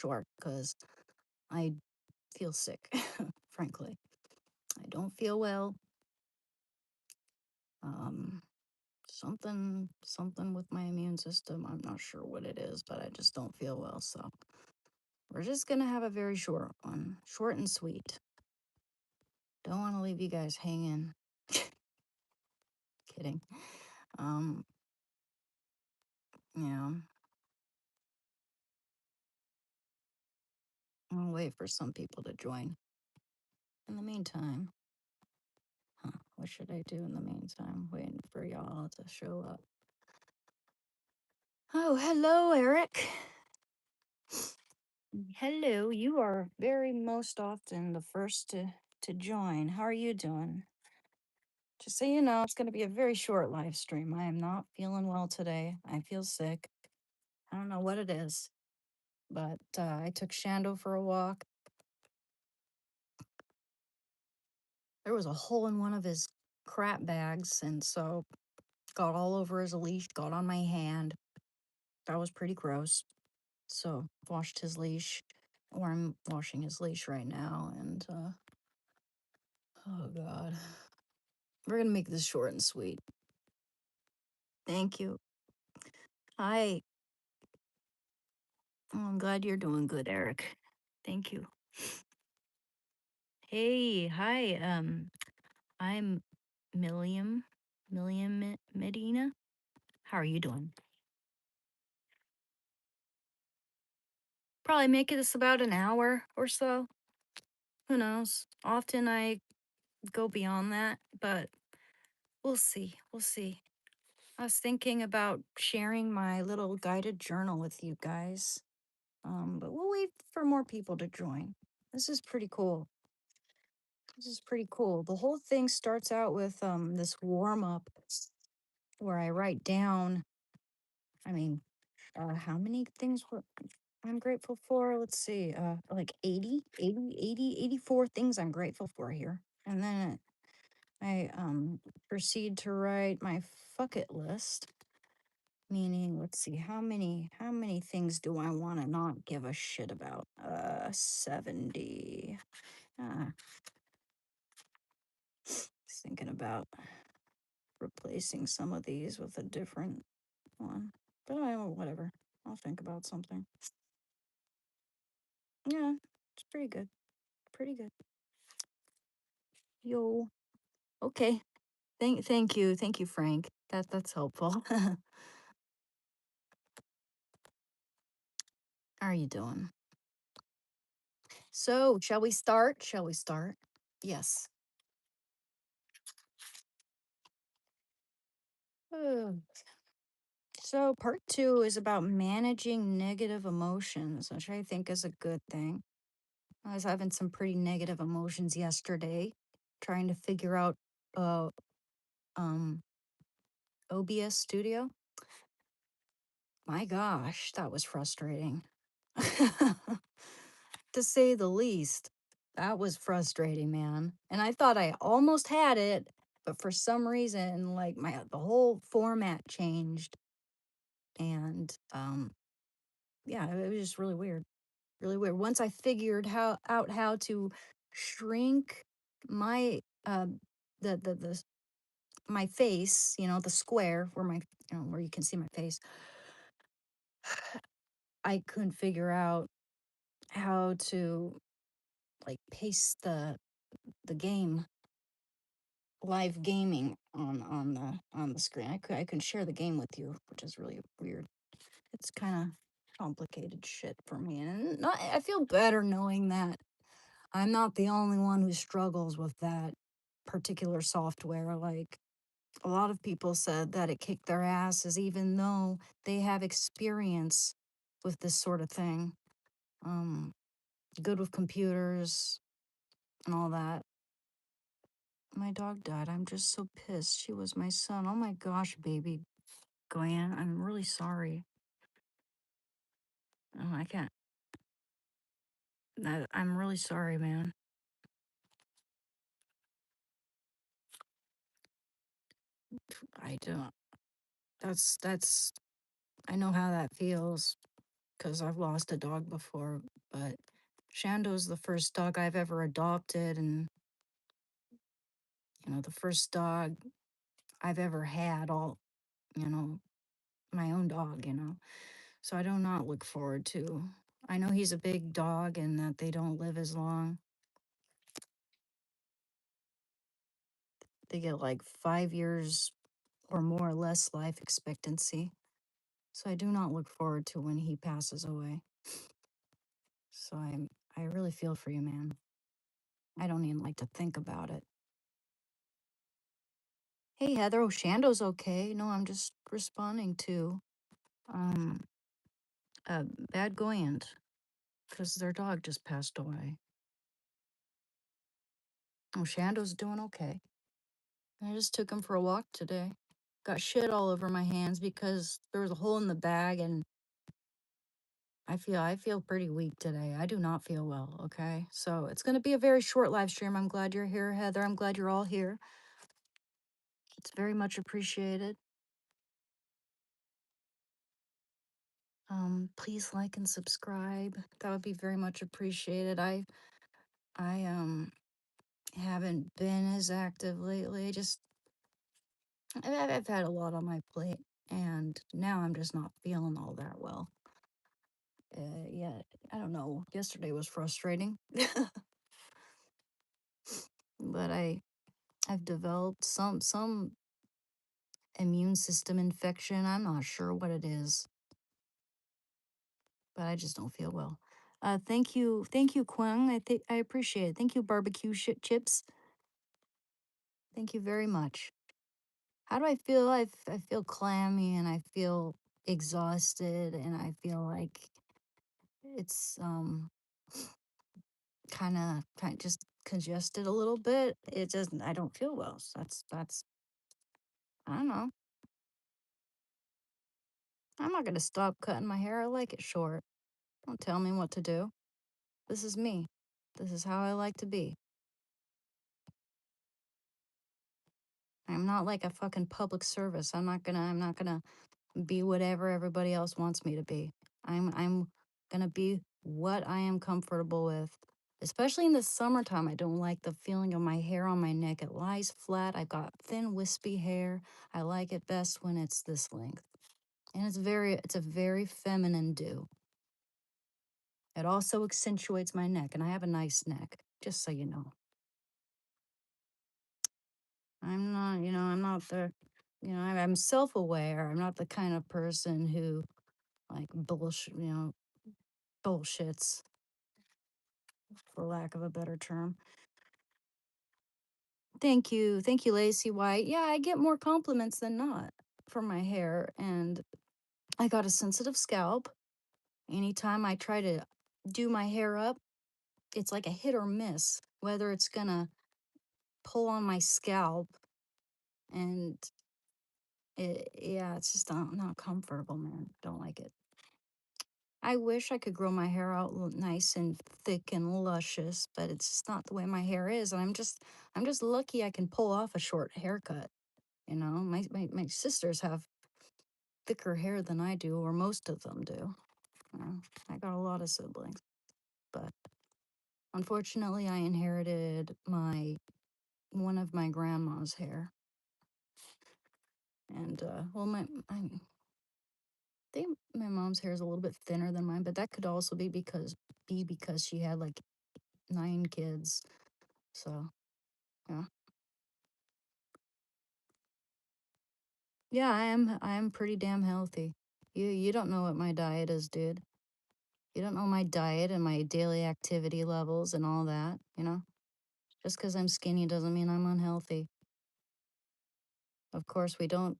short because I feel sick, frankly. I don't feel well. Um, something with my immune system. I'm not sure what it is, but I just don't feel well. So we're just gonna have a very short one, short and sweet. Don't want to leave you guys hanging. Kidding. Um, yeah, I'll wait for some people to join. In the meantime, what should I do in the meantime? Waiting for y'all to show up. Oh, hello, Eric. Hello, you are very most often the first to join. How are you doing? Just so you know, it's going to be a very short live stream. I am not feeling well today. I feel sick. I don't know what it is, but I took Shando for a walk. There was a hole in one of his crap bags, and so got all over his leash, got on my hand. That was pretty gross. So washed his leash, or I'm washing his leash right now, and oh god, we're gonna make this short and sweet. Thank you. Hi. Oh, I'm glad you're doing good, Eric. Thank you. Hey, hi. I'm Milliam Medina. How are you doing? Probably make this about an hour or so. Who knows? Often I go beyond that, but we'll see. We'll see. I was thinking about sharing my little guided journal with you guys. But we'll wait for more people to join. This is pretty cool. This is pretty cool. The whole thing starts out with this warm up where I write down, I mean, how many things I'm grateful for? Let's see, like 84 things I'm grateful for here. And then I proceed to write my fuck it list, meaning, let's see, how many things do I want to not give a shit about? 70. Just thinking about replacing some of these with a different one. But whatever. I'll think about something. Yeah, it's pretty good. Pretty good. Yo. Okay. Thank you. Thank you, Frank. That's helpful. How are you doing? So, shall we start? Shall we start? Yes. Uh, So, part two is about managing negative emotions, which I think is a good thing. I was having some pretty negative emotions yesterday, trying to figure out uh um OBS Studio. My gosh, that was frustrating. To say the least. That was frustrating, man. And I thought I almost had it, but for some reason, like the whole format changed. And yeah, it was just really weird. Really weird. Once I figured out how to shrink my the my face, the square where where you can see my face, I couldn't figure out how to like paste the game live gaming on the screen. I can share the game with you, which is really weird. It's kind of complicated shit for me, and I feel better knowing that I'm not the only one who struggles with that particular software. Like a lot of people said that it kicked their asses, even though they have experience with this sort of thing. Um, Good with computers and all that. My dog died. I'm just so pissed. She was my son. Oh my gosh, baby Glenn, I'm really sorry. Oh, I can't. I'm really sorry, man. I don't. That's. I know how that feels. because I've lost a dog before, but Shando's the first dog I've ever adopted, and the first dog I've ever had, all, you know, my own dog. So I do not look forward to. I know he's a big dog and that they don't live as long. They get like 5 years or more or less life expectancy. So I do not look forward to when he passes away. So I really feel for you, man. I don't even like to think about it. Hey Heather, Shando's okay. No, I'm just responding to um Bad Goyand because their dog just passed away. Oh, Shando's doing okay. I just took him for a walk today. Got shit all over my hands because there was a hole in the bag, and I feel pretty weak today. I do not feel well, okay? So it's gonna be a very short live stream. I'm glad you're here, Heather. I'm glad you're all here. It's very much appreciated. Please like and subscribe. That would be very much appreciated. I haven't been as active lately. Just I've had a lot on my plate, and now I'm just not feeling all that well. Yeah, I don't know. Yesterday was frustrating, but I've developed some immune system infection. I'm not sure what it is, but I just don't feel well. Thank you, Kwang. I appreciate it. Thank you, barbecue chips. Thank you very much. How do I feel? I feel clammy and I feel exhausted and I feel like it's kind of just congested a little bit. It doesn't. I don't feel well. So that's. I don't know. I'm not gonna stop cutting my hair. I like it short. Don't tell me what to do. This is me. This is how I like to be. I'm not like a fucking public service. I'm not gonna be whatever everybody else wants me to be. I'm gonna be what I am comfortable with. Especially in the summertime, I don't like the feeling of my hair on my neck. It lies flat. I've got thin, wispy hair. I like it best when it's this length. And it's a very feminine do. It also accentuates my neck, and I have a nice neck, just so you know. I'm not I'm self aware. I'm not the kind of person who like bullshits, for lack of a better term. Thank you. Thank you, Lacey White. Yeah, I get more compliments than not for my hair, and I got a sensitive scalp. Anytime I try to do my hair up, it's like a hit or miss, whether it's gonna pull on my scalp and yeah, it's just not comfortable, man. Don't like it. I wish I could grow my hair out nice and thick and luscious, but it's just not the way my hair is. And I'm just lucky I can pull off a short haircut. My sisters have thicker hair than I do, or most of them do. I got a lot of siblings, but unfortunately, I inherited my one of my grandma's hair, and well, I think my mom's hair is a little bit thinner than mine, but that could also be because she had like 9 kids. So yeah, yeah, I am pretty damn healthy. You don't know what my diet is, dude. You don't know my diet and my daily activity levels and all that. Just because I'm skinny doesn't mean I'm unhealthy. Of course, we don't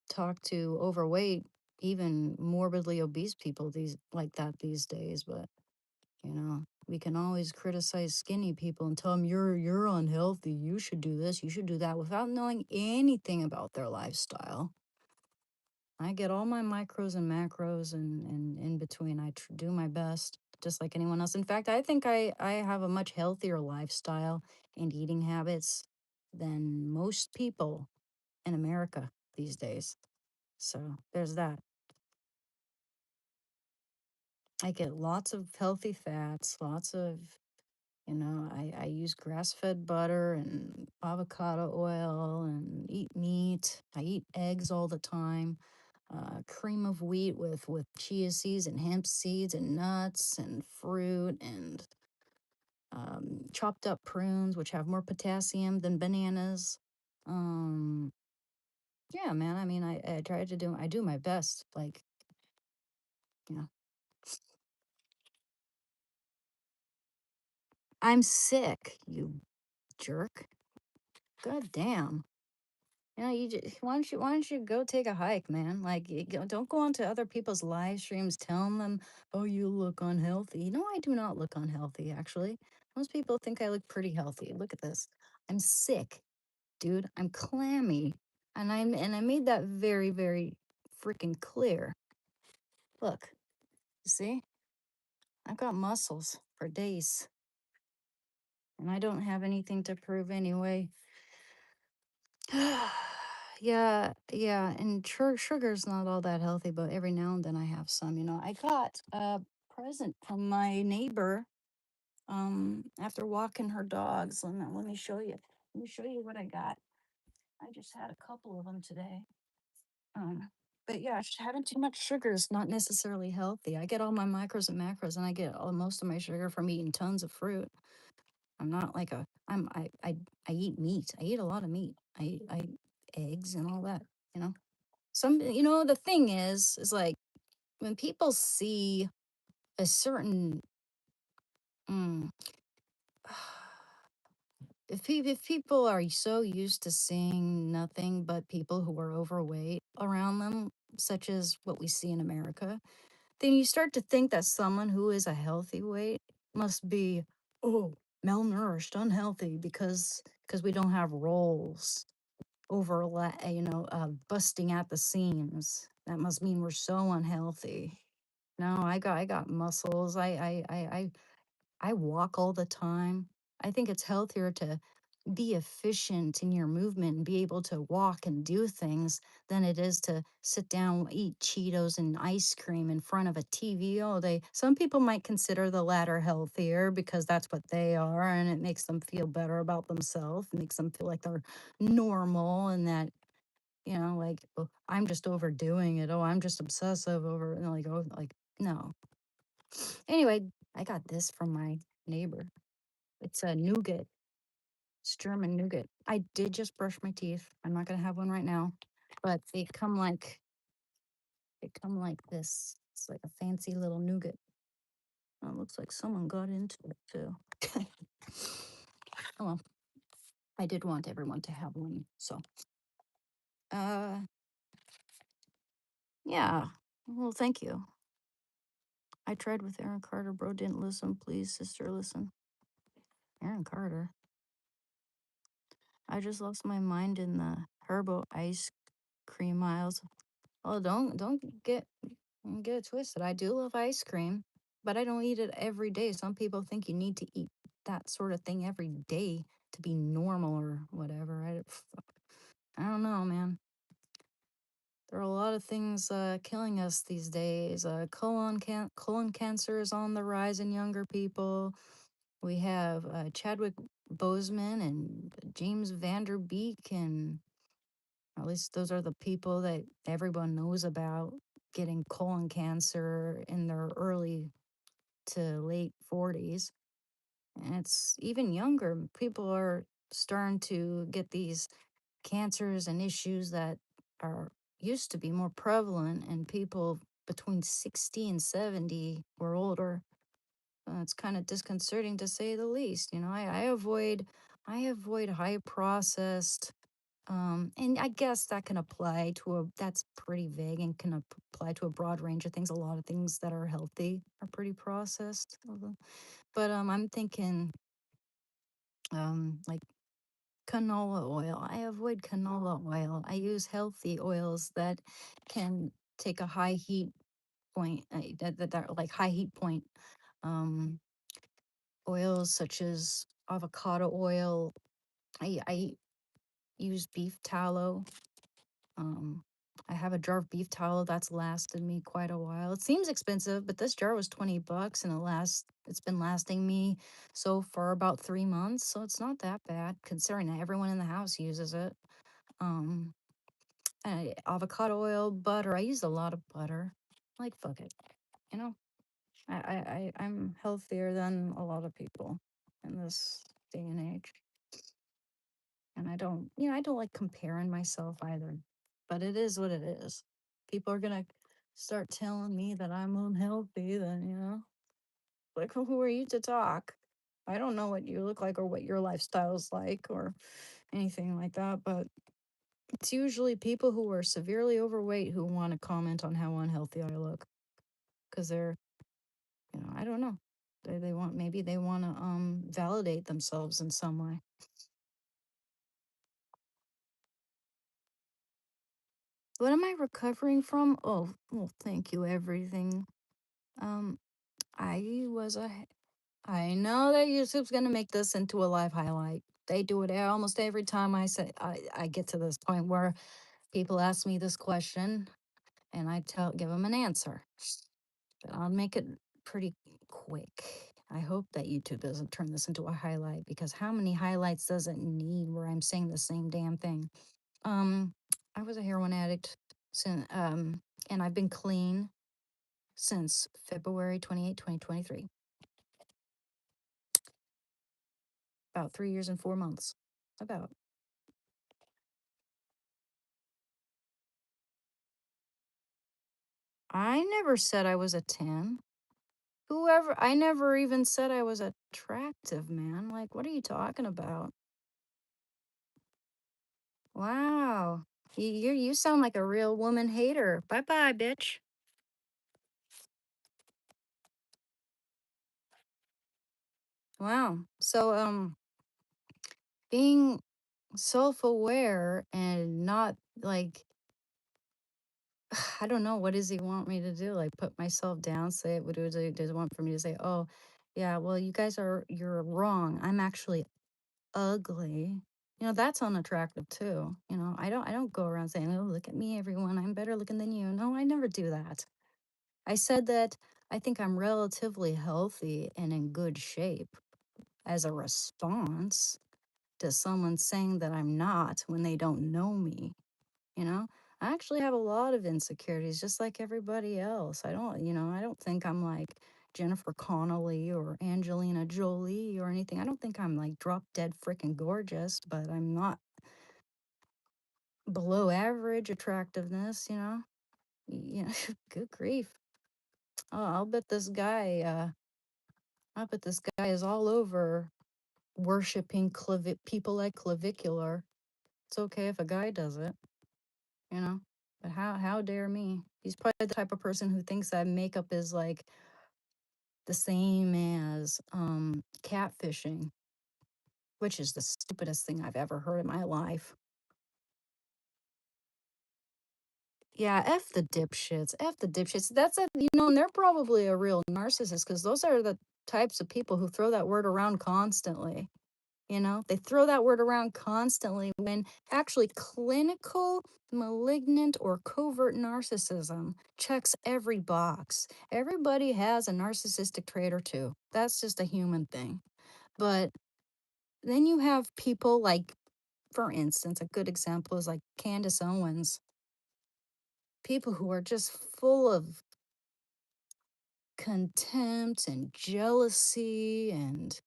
talk to overweight, even morbidly obese people these days, but we can always criticize skinny people and tell them you're unhealthy. You should do this, you should do that without knowing anything about their lifestyle. I get all my micros and macros and in between. I do my best, just like anyone else. In fact, I think I have a much healthier lifestyle and eating habits than most people in America these days. So there's that. I get lots of healthy fats, lots of, I use grass fed butter and avocado oil and eat meat. I eat eggs all the time. Cream of wheat with chia seeds and hemp seeds and nuts and fruit and chopped up prunes, which have more potassium than bananas. Um, yeah, man. I mean, I try to do, I do my best. Like, you know, I'm sick, you jerk. God damn. You just, why don't you go take a hike, man? Like, don't go onto other people's live streams telling them, "Oh, you look unhealthy." No, I do not look unhealthy. Actually, most people think I look pretty healthy. Look at this. I'm sick, dude. I'm clammy, and I made that very, very freaking clear. Look, you see, I've got muscles for days, and I don't have anything to prove anyway. Yeah, yeah, and sugar's not all that healthy, but every now and then I have some. I got a present from my neighbor after walking her dogs. Let me show you. Let me show you what I got. I just had a couple of them today. Um, but yeah, having too much sugar is not necessarily healthy. I get all my micros and macros, and I get most of my sugar from eating tons of fruit. I'm not like a I'm I eat meat. I eat a lot of meat. I eat eggs and all that. You know. The thing is like when people see a certain, mm, if people are so used to seeing nothing but people who are overweight around them, such as what we see in America, then you start to think that someone who is a healthy weight must be, oh, malnourished, unhealthy because we don't have rolls busting at the seams. That must mean we're so unhealthy. No, I got muscles. I walk all the time. I think it's healthier to be efficient in your movement and be able to walk and do things than it is to sit down, eat Cheetos and ice cream in front of a TV all day. Some people might consider the latter healthier because that's what they are and it makes them feel better about themselves, makes them feel like they're normal and that like, "Oh, I'm just overdoing it. Oh, I'm just obsessive over," like, oh, like, no. Anyway, I got this from my neighbor. It's a nougat. It's German nougat. I did just brush my teeth. I'm not gonna have one right now, but they come like this. It's like a fancy little nougat. Oh, it looks like someone got into it too. Oh well, I did want everyone to have one. So, uh, yeah. Well, thank you. I tried with Aaron Carter. Bro didn't listen. Please, sister, listen. Aaron Carter. I just lost my mind in the herbal ice cream aisles. Oh, don't get it twisted. I do love ice cream, but I don't eat it every day. Some people think you need to eat that sort of thing every day to be normal or whatever. I don't know, man. There are a lot of things killing us these days. Colon cancer is on the rise in younger people. We have Chadwick Boseman and James Vanderbeek, and at least those are the people that everyone knows about getting colon cancer in their early to late 40s. And it's even younger. People are starting to get these cancers and issues that are used to be more prevalent in people between 60 and 70 or older. It's kind of disconcerting to say the least. I avoid high processed, and I guess that can apply that's pretty vague and can apply to a broad range of things. A lot of things that are healthy are pretty processed. But I'm thinking like canola oil. I avoid canola oil. I use healthy oils that can take a high heat point, that are like high heat point. Um, Oils such as avocado oil. I use beef tallow. Um, I have a jar of beef tallow that's lasted me quite a while. It seems expensive, but this jar was 20 bucks and it's been lasting me so far about 3 months, so it's not that bad considering that everyone in the house uses it. Um Avocado oil, butter. I use a lot of butter. Like fuck it. You know, I'm healthier than a lot of people in this day and age. And I don't like comparing myself either. But it is what it is. People are gonna start telling me that I'm unhealthy, then, like, who are you to talk? I don't know what you look like or what your lifestyle's like or anything like that, but it's usually people who are severely overweight who want to comment on how unhealthy I look because they're, I don't know. They want, maybe they want to validate themselves in some way. What am I recovering from? Oh, well, thank you, everything. Um, I was a. I know that YouTube's gonna make this into a live highlight. They do it almost every time I get to this point where people ask me this question and give them an answer. But I'll make it pretty quick. I hope that YouTube doesn't turn this into a highlight because how many highlights does it need where I'm saying the same damn thing? Um, I was a heroin addict since and I've been clean since February 28, 2023. About 3 years and 4 months. About. I never said I was a 10. I never even said I was attractive, man. Like, what are you talking about? Wow. You sound like a real woman hater. Bye bye, bitch. Wow. So being self-aware and not like I don't know, what does he want me to do? Like put myself down, say it, what does he want for me to say? Oh, yeah, well, you're wrong. I'm actually ugly. That's unattractive too. I don't go around saying, "Oh, look at me, everyone. I'm better looking than you." No, I never do that. I said that I think I'm relatively healthy and in good shape as a response to someone saying that I'm not when they don't know me, you know? I actually have a lot of insecurities just like everybody else. I don't think I'm like Jennifer Connelly or Angelina Jolie or anything. I don't think I'm like drop dead freaking gorgeous, but I'm not below average attractiveness. Good grief. Oh, I'll bet this guy is all over worshiping people like clavicular. It's okay if a guy does it, you know? But how dare me? He's probably the type of person who thinks that makeup is like the same as catfishing, which is the stupidest thing I've ever heard in my life. Yeah, F the dipshits. F the dipshits. And they're probably a real narcissist because those are the types of people who throw that word around constantly. They throw that word around constantly when actually clinical, malignant, or covert narcissism checks every box. Everybody has a narcissistic trait or two. That's just a human thing. But then you have people like, for instance, a good example is like Candace Owens, people who are just full of contempt and jealousy and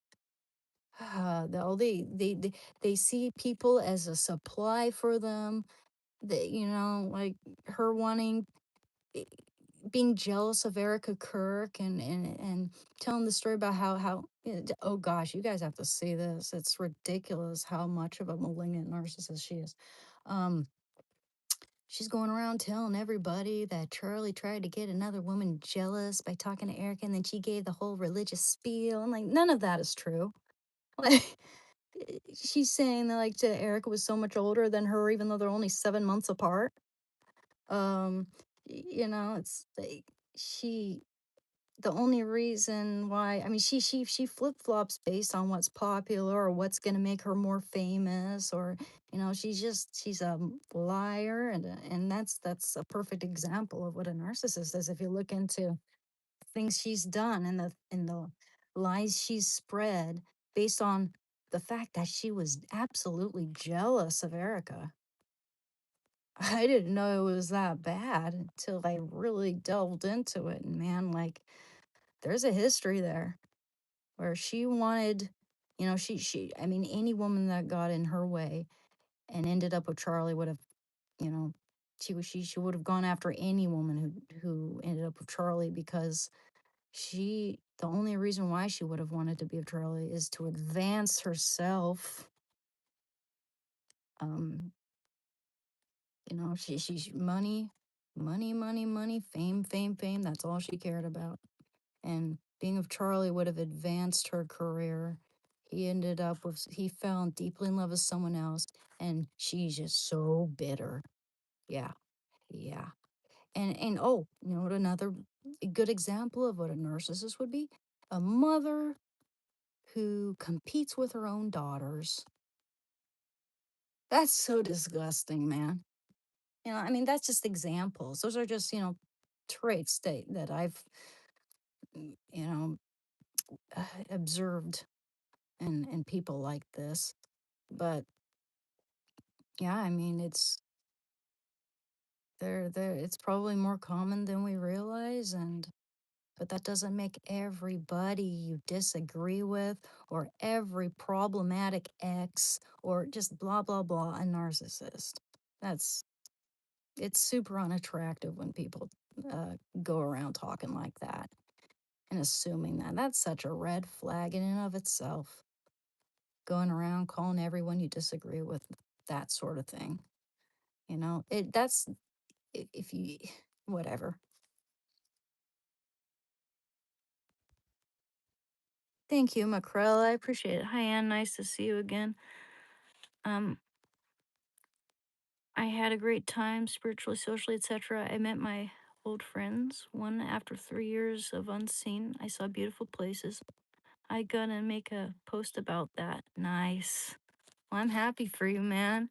they see people as a supply for them. Like her wanting, eh, being jealous of Erica Kirk and telling the story about oh gosh, you guys have to see this. It's ridiculous how much of a malignant narcissist she is. Um, she's going around telling everybody that Charlie tried to get another woman jealous by talking to Erica, and then she gave the whole religious spiel. I'm like, none of that is true. Like, she's saying that like Erica was so much older than her, even though they're only 7 months apart. It's like she the only reason why, I mean, she flip-flops based on what's popular or what's gonna make her more famous, or, she's a liar, and that's a perfect example of what a narcissist is. If you look into things she's done and the lies she's spread based on the fact that she was absolutely jealous of Erica. I didn't know it was that bad until I really delved into it. And man, like, there's a history there where she wanted, I mean, any woman that got in her way and ended up with Charlie would have, you know, she would have gone after any woman who ended up with Charlie, because the only reason why she would have wanted to be with Charlie is to advance herself. Um, she's money, money, money, money, fame, fame, fame. That's all she cared about. And being with Charlie would have advanced her career. He fell deeply in love with someone else, and she's just so bitter. Yeah, yeah. And oh, you know what, another good example of what a narcissist would be? A mother who competes with her own daughters. That's so disgusting, man. I mean, that's just examples. Those are just, traits that I've, you know, observed in people like this. But yeah, I mean, it's probably more common than we realize, and but that doesn't make everybody you disagree with, or every problematic ex, or just blah blah blah, a narcissist. That's It's super unattractive when people uh, go around talking like that and assuming that. That's such a red flag in and of itself. Going around calling everyone you disagree with that sort of thing. That's, if you, whatever. Thank you, Macrell. I appreciate it. Hi, Ann. Nice to see you again. Um, I had a great time spiritually, socially, etc. I met my old friends. One after 3 years of unseen. I saw beautiful places. I gonna make a post about that. Nice. Well, I'm happy for you, man.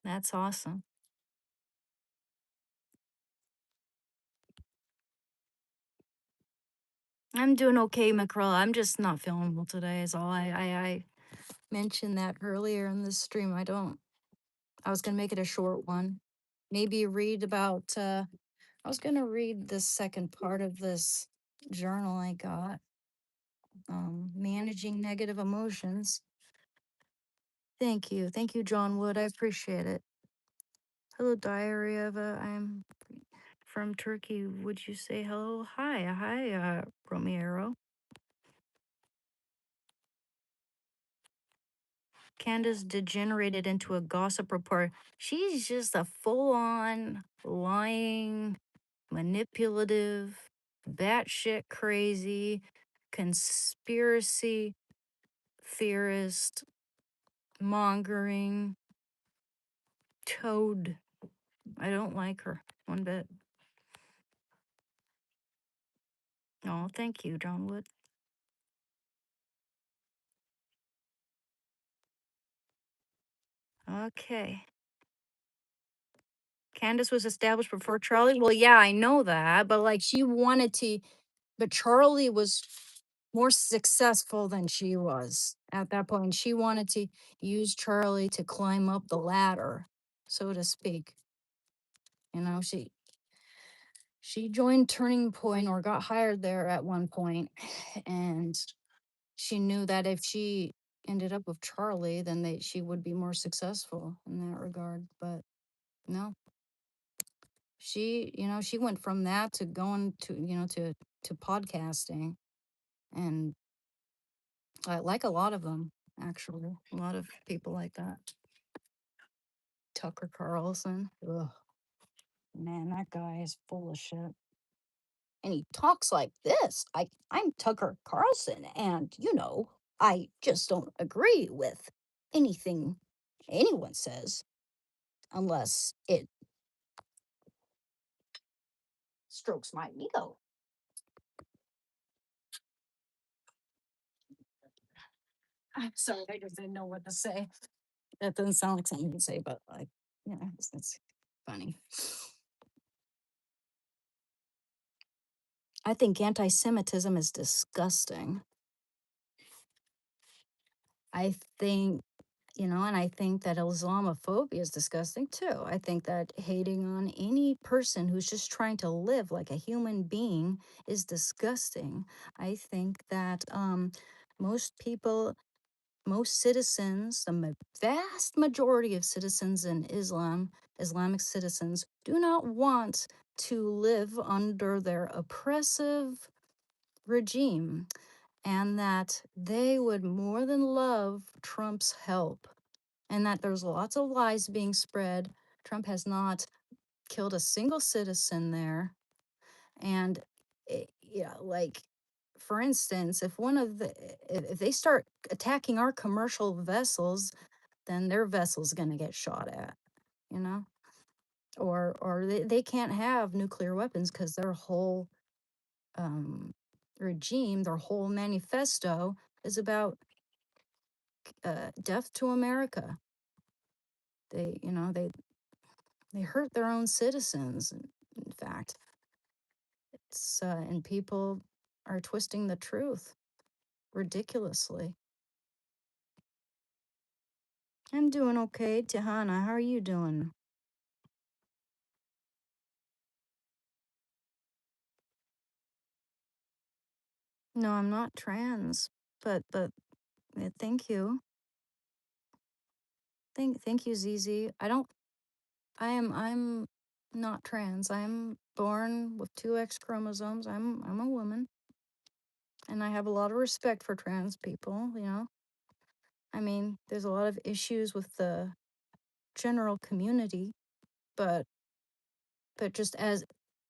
That's awesome. I'm doing okay, Mackerel. I'm just not feeling well today, is all. I mentioned that earlier in the stream. I was gonna make it a short one. Maybe read about, I was gonna read the second part of this journal I got, managing negative emotions. Thank you. Thank you, John Wood. I appreciate it. Hello, Diary of I'm from Turkey. Would you say hello? Hi, Romero. Candace degenerated into a gossip report. She's just a full on lying, manipulative, batshit crazy, conspiracy theorist, mongering, toad. I don't like her one bit. Oh, thank you, John Wood. Okay. Candace was established before Charlie. Well, yeah, I know that, but like she wanted to, but Charlie was more successful than she was at that point. She wanted to use Charlie to climb up the ladder, so to speak. She joined Turning Point, or got hired there at one point, and she knew that if she ended up with Charlie, then she would be more successful in that regard. But no, she went from that to going to, to podcasting. And I like a lot of them, actually. A lot of people like that. Tucker Carlson. Ugh, man, that guy is full of shit. And he talks like this. I'm Tucker Carlson, and I just don't agree with anything anyone says unless it strokes my ego. I'm sorry, I just didn't know what to say. That doesn't sound like something you'd say, but like, it's funny. I think anti Semitism is disgusting. I think, and I think that Islamophobia is disgusting too. I think that hating on any person who's just trying to live like a human being is disgusting. I think that most people, most citizens, vast majority of citizens in Islamic citizens, do not want to live under their oppressive regime, and that they would more than love Trump's help, and that there's lots of lies being spread. Trump has not killed a single citizen there. And yeah, like, for instance, if they start attacking our commercial vessels, then their vessel's going to get shot at, you know? Or they can't have nuclear weapons because their whole um, regime, their whole manifesto is about death to America. They hurt their own citizens. In fact, and people are twisting the truth ridiculously. I'm doing okay, Tahana. How are you doing? No, I'm not trans, but thank you. Thank you, ZZ. I'm not trans. I'm born with two X chromosomes. I'm a woman, and I have a lot of respect for trans people. I mean, there's a lot of issues with the general community, but just as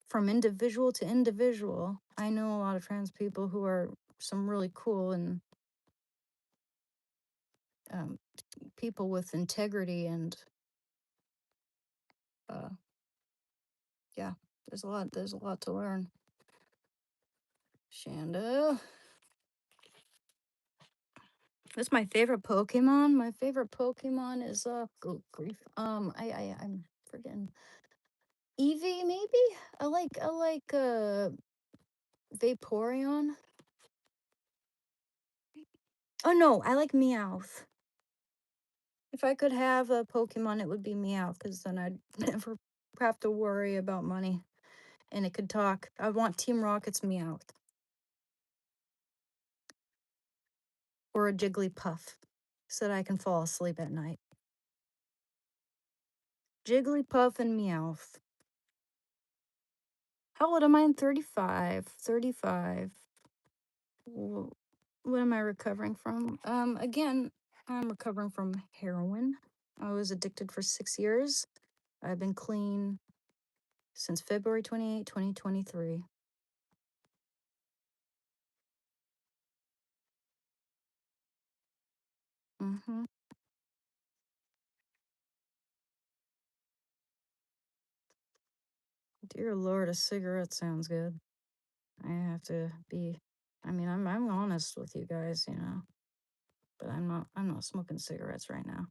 from individual to individual, I know a lot of trans people who are some really cool and um, people with integrity, and uh, yeah, there's a lot to learn. Shanda. That's my favorite Pokemon. My favorite Pokemon is grief. I'm forgetting. Eevee, maybe? I like Vaporeon. Oh no, I like Meowth. If I could have a Pokemon, it would be Meowth, because then I'd never have to worry about money. And it could talk. I want Team Rocket's Meowth. Or a Jigglypuff, so that I can fall asleep at night. Jigglypuff and Meowth. How old am I? I'm 35. 35. What am I recovering from? Again, I'm recovering from heroin. I was addicted for 6 years. I've been clean since February 28, 2023. Mm-hmm. Dear Lord, a cigarette sounds good. I have to be. I mean, I'm honest with you guys. But I'm not smoking cigarettes right now.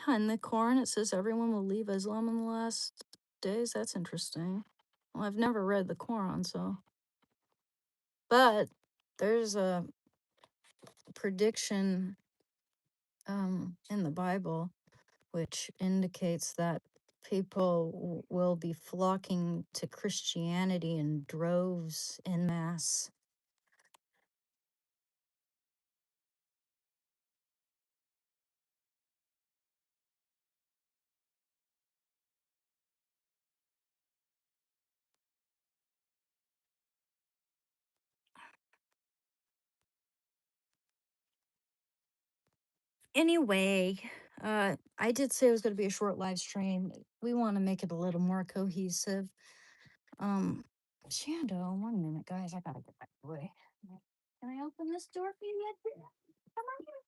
In the Quran, it says everyone will leave Islam in the last days. That's interesting. Well, I've never read the Quran, so. But there's a prediction in the Bible which indicates that people will be flocking to Christianity in droves en masse. Anyway, I did say it was going to be a short live stream. We want to make it a little more cohesive. Shando, 1 minute, guys. I gotta get back away. Can I open this door for you yet? Come on here.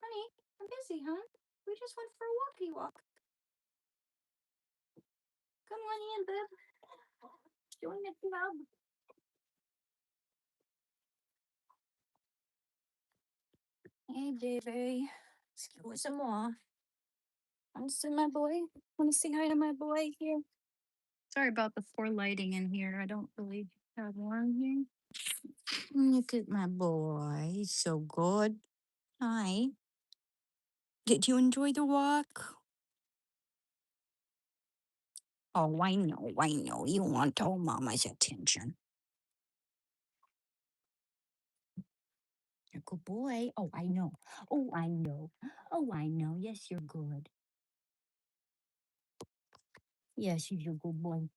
Honey, I'm busy, huh? We just went for a walkie walk. Come on in, babe. Join the club. Hey, baby. Excuse moi. Want to see my boy? Want to say hi to my boy here? Sorry about the poor lighting in here. I don't really have one here. Look at my boy. He's so good. Hi. Did you enjoy the walk? Oh, I know, I know. You want all mama's attention. You're a good boy. Oh, I know. Oh, I know. Oh, I know. Yes, you're good. Yes, you're a good boy.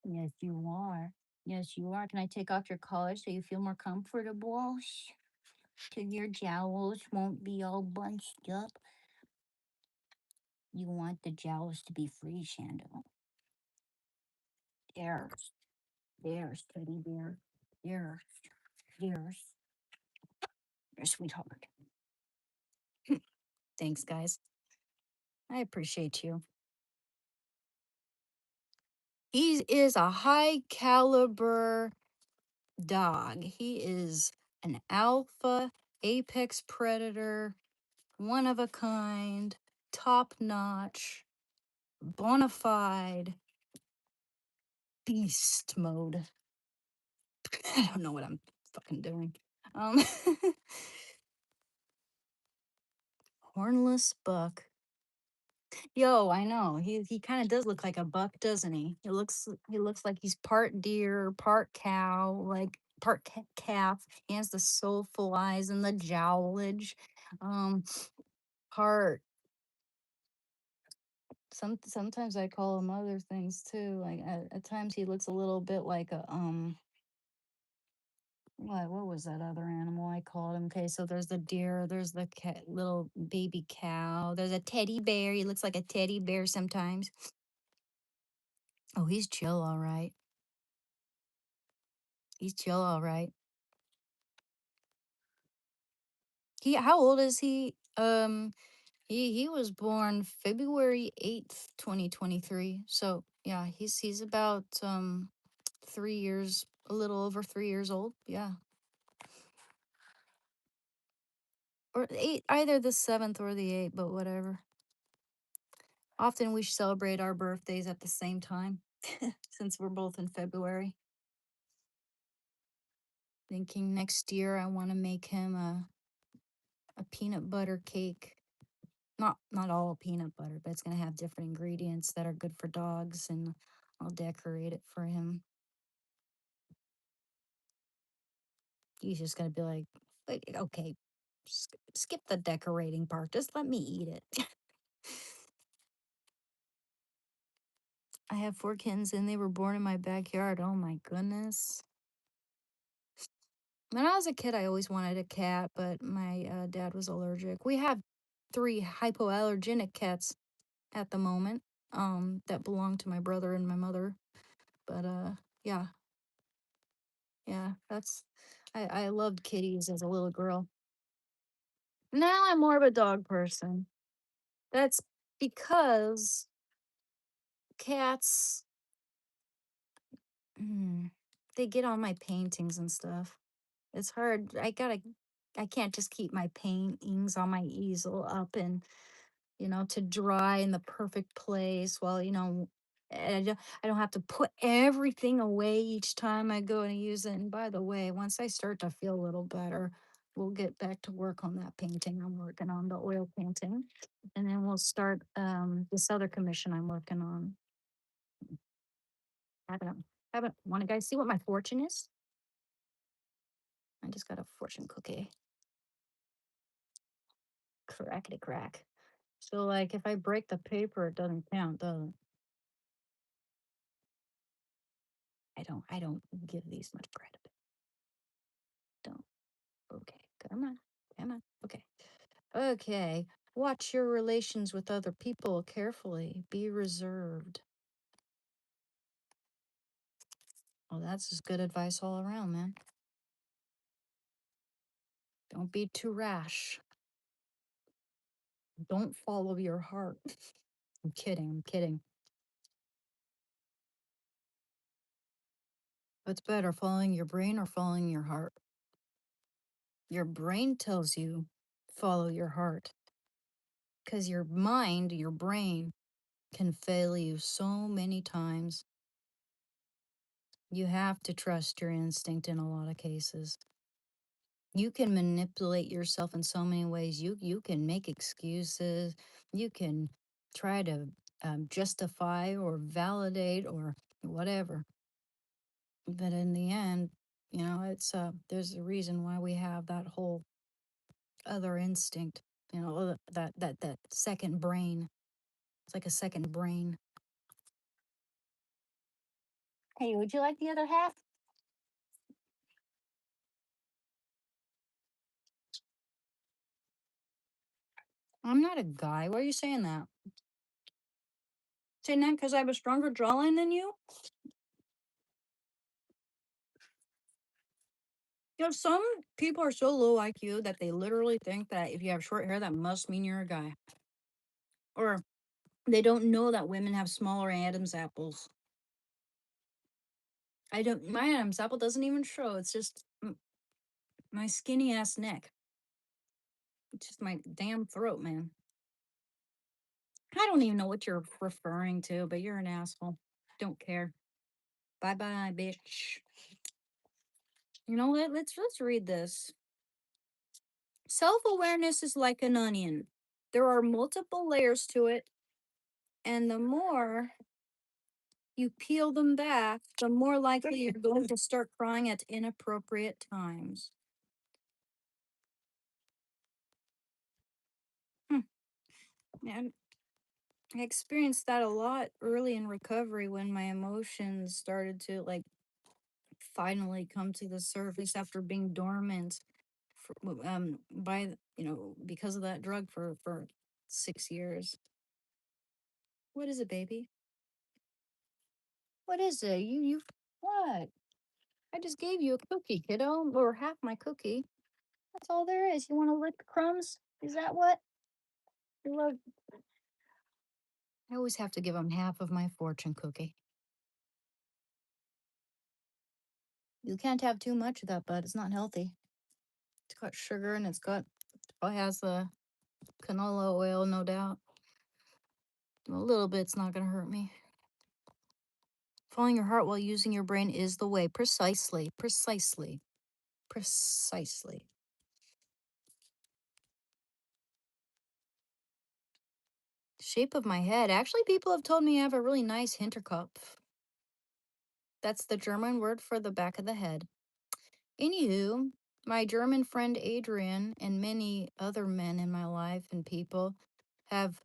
Yes, you are. Yes, you are. Can I take off your collar so you feel more comfortable? So your jowls won't be all bunched up. You want the jowls to be free, Shando. There's, there's, teddy bear. There's, there's, your sweetheart. Thanks, guys. I appreciate you. He is a high caliber dog. He is an alpha, apex predator, one of a kind, top notch, bona fide, beast mode. I don't know what I'm fucking doing. Um, hornless buck. Yo, I know. He kind of does look like a buck, doesn't he? He looks like he's part deer, part cow, like part calf. He has the soulful eyes and the jowlage. Um, part sometimes I call him other things too. Like at times he looks a little bit like a what was that other animal I called him? Okay, so there's the deer, there's the little baby cow, there's a teddy bear. He looks like a teddy bear sometimes. Oh, he's chill, all right. He's chill, all right. How old is he? He was born February 8th, 2023. So yeah, he's about 3 years, a little over 3 years old. Yeah. Or eight, either the 7th or the 8th, but whatever. Often we celebrate our birthdays at the same time since we're both in February. Thinking next year I want to make him a peanut butter cake. Not all peanut butter, but it's gonna have different ingredients that are good for dogs, and I'll decorate it for him. He's just gonna be like, "Wait, okay, skip the decorating part. Just let me eat it." I have 4 kittens, and they were born in my backyard. Oh my goodness. When I was a kid, I always wanted a cat, but my dad was allergic. We have 3 hypoallergenic cats at the moment, that belong to my brother and my mother. But yeah, yeah, I loved kitties as a little girl. Now I'm more of a dog person. That's because cats, mm, they get on my paintings and stuff. It's hard. I can't just keep my paintings on my easel up and to dry in the perfect place while, I don't have to put everything away each time I go and use it. And by the way, once I start to feel a little better, we'll get back to work on that painting I'm working on, the oil painting. And then we'll start this other commission I'm working on. Haven't want to guys see what my fortune is? I just got a fortune cookie. Crackety crack. So like if I break the paper, it doesn't count, does it? I don't give these much credit. Don't. Okay. Come on. Come on. Okay. Okay. Watch your relations with other people carefully. Be reserved. Well, that's just good advice all around, man. Don't be too rash. Don't follow your heart. I'm kidding. I'm kidding. What's better, following your brain or following your heart? Your brain tells you follow your heart because your mind, your brain can fail you so many times. You have to trust your instinct in a lot of cases. You can manipulate yourself in so many ways. You can make excuses. You can try to justify or validate or whatever. But in the end, it's there's a reason why we have that whole other instinct. That second brain. It's like a second brain. Hey, would you like the other half? I'm not a guy. Why are you saying that? Saying that because I have a stronger jawline than you? Some people are so low IQ that they literally think that if you have short hair, that must mean you're a guy. Or they don't know that women have smaller Adam's apples. I don't, my Adam's apple doesn't even show. It's just my skinny ass neck. It's just my damn throat, man. I don't even know what you're referring to, but you're an asshole. Don't care. Bye bye, bitch. You know what? Let's read this. Self awareness is like an onion. There are multiple layers to it, and the more you peel them back, the more likely you're going to start crying at inappropriate times. Hmm. And I experienced that a lot early in recovery when my emotions started to finally come to the surface after being dormant because of that drug for 6 years. What is it, baby? What is it? You what? I just gave you a cookie, kiddo, or half my cookie. That's all there is. You want to lick the crumbs? Is that what? You love. I always have to give him half of my fortune cookie. You can't have too much of that, bud. It's not healthy. It's got sugar and probably has the canola oil, no doubt. A little bit's not gonna hurt me. Following your heart while using your brain is the way. Precisely. Precisely. Precisely. Shape of my head. Actually, people have told me I have a really nice Hinterkopf. That's the German word for the back of the head. Anywho, my German friend Adrian and many other men in my life and people have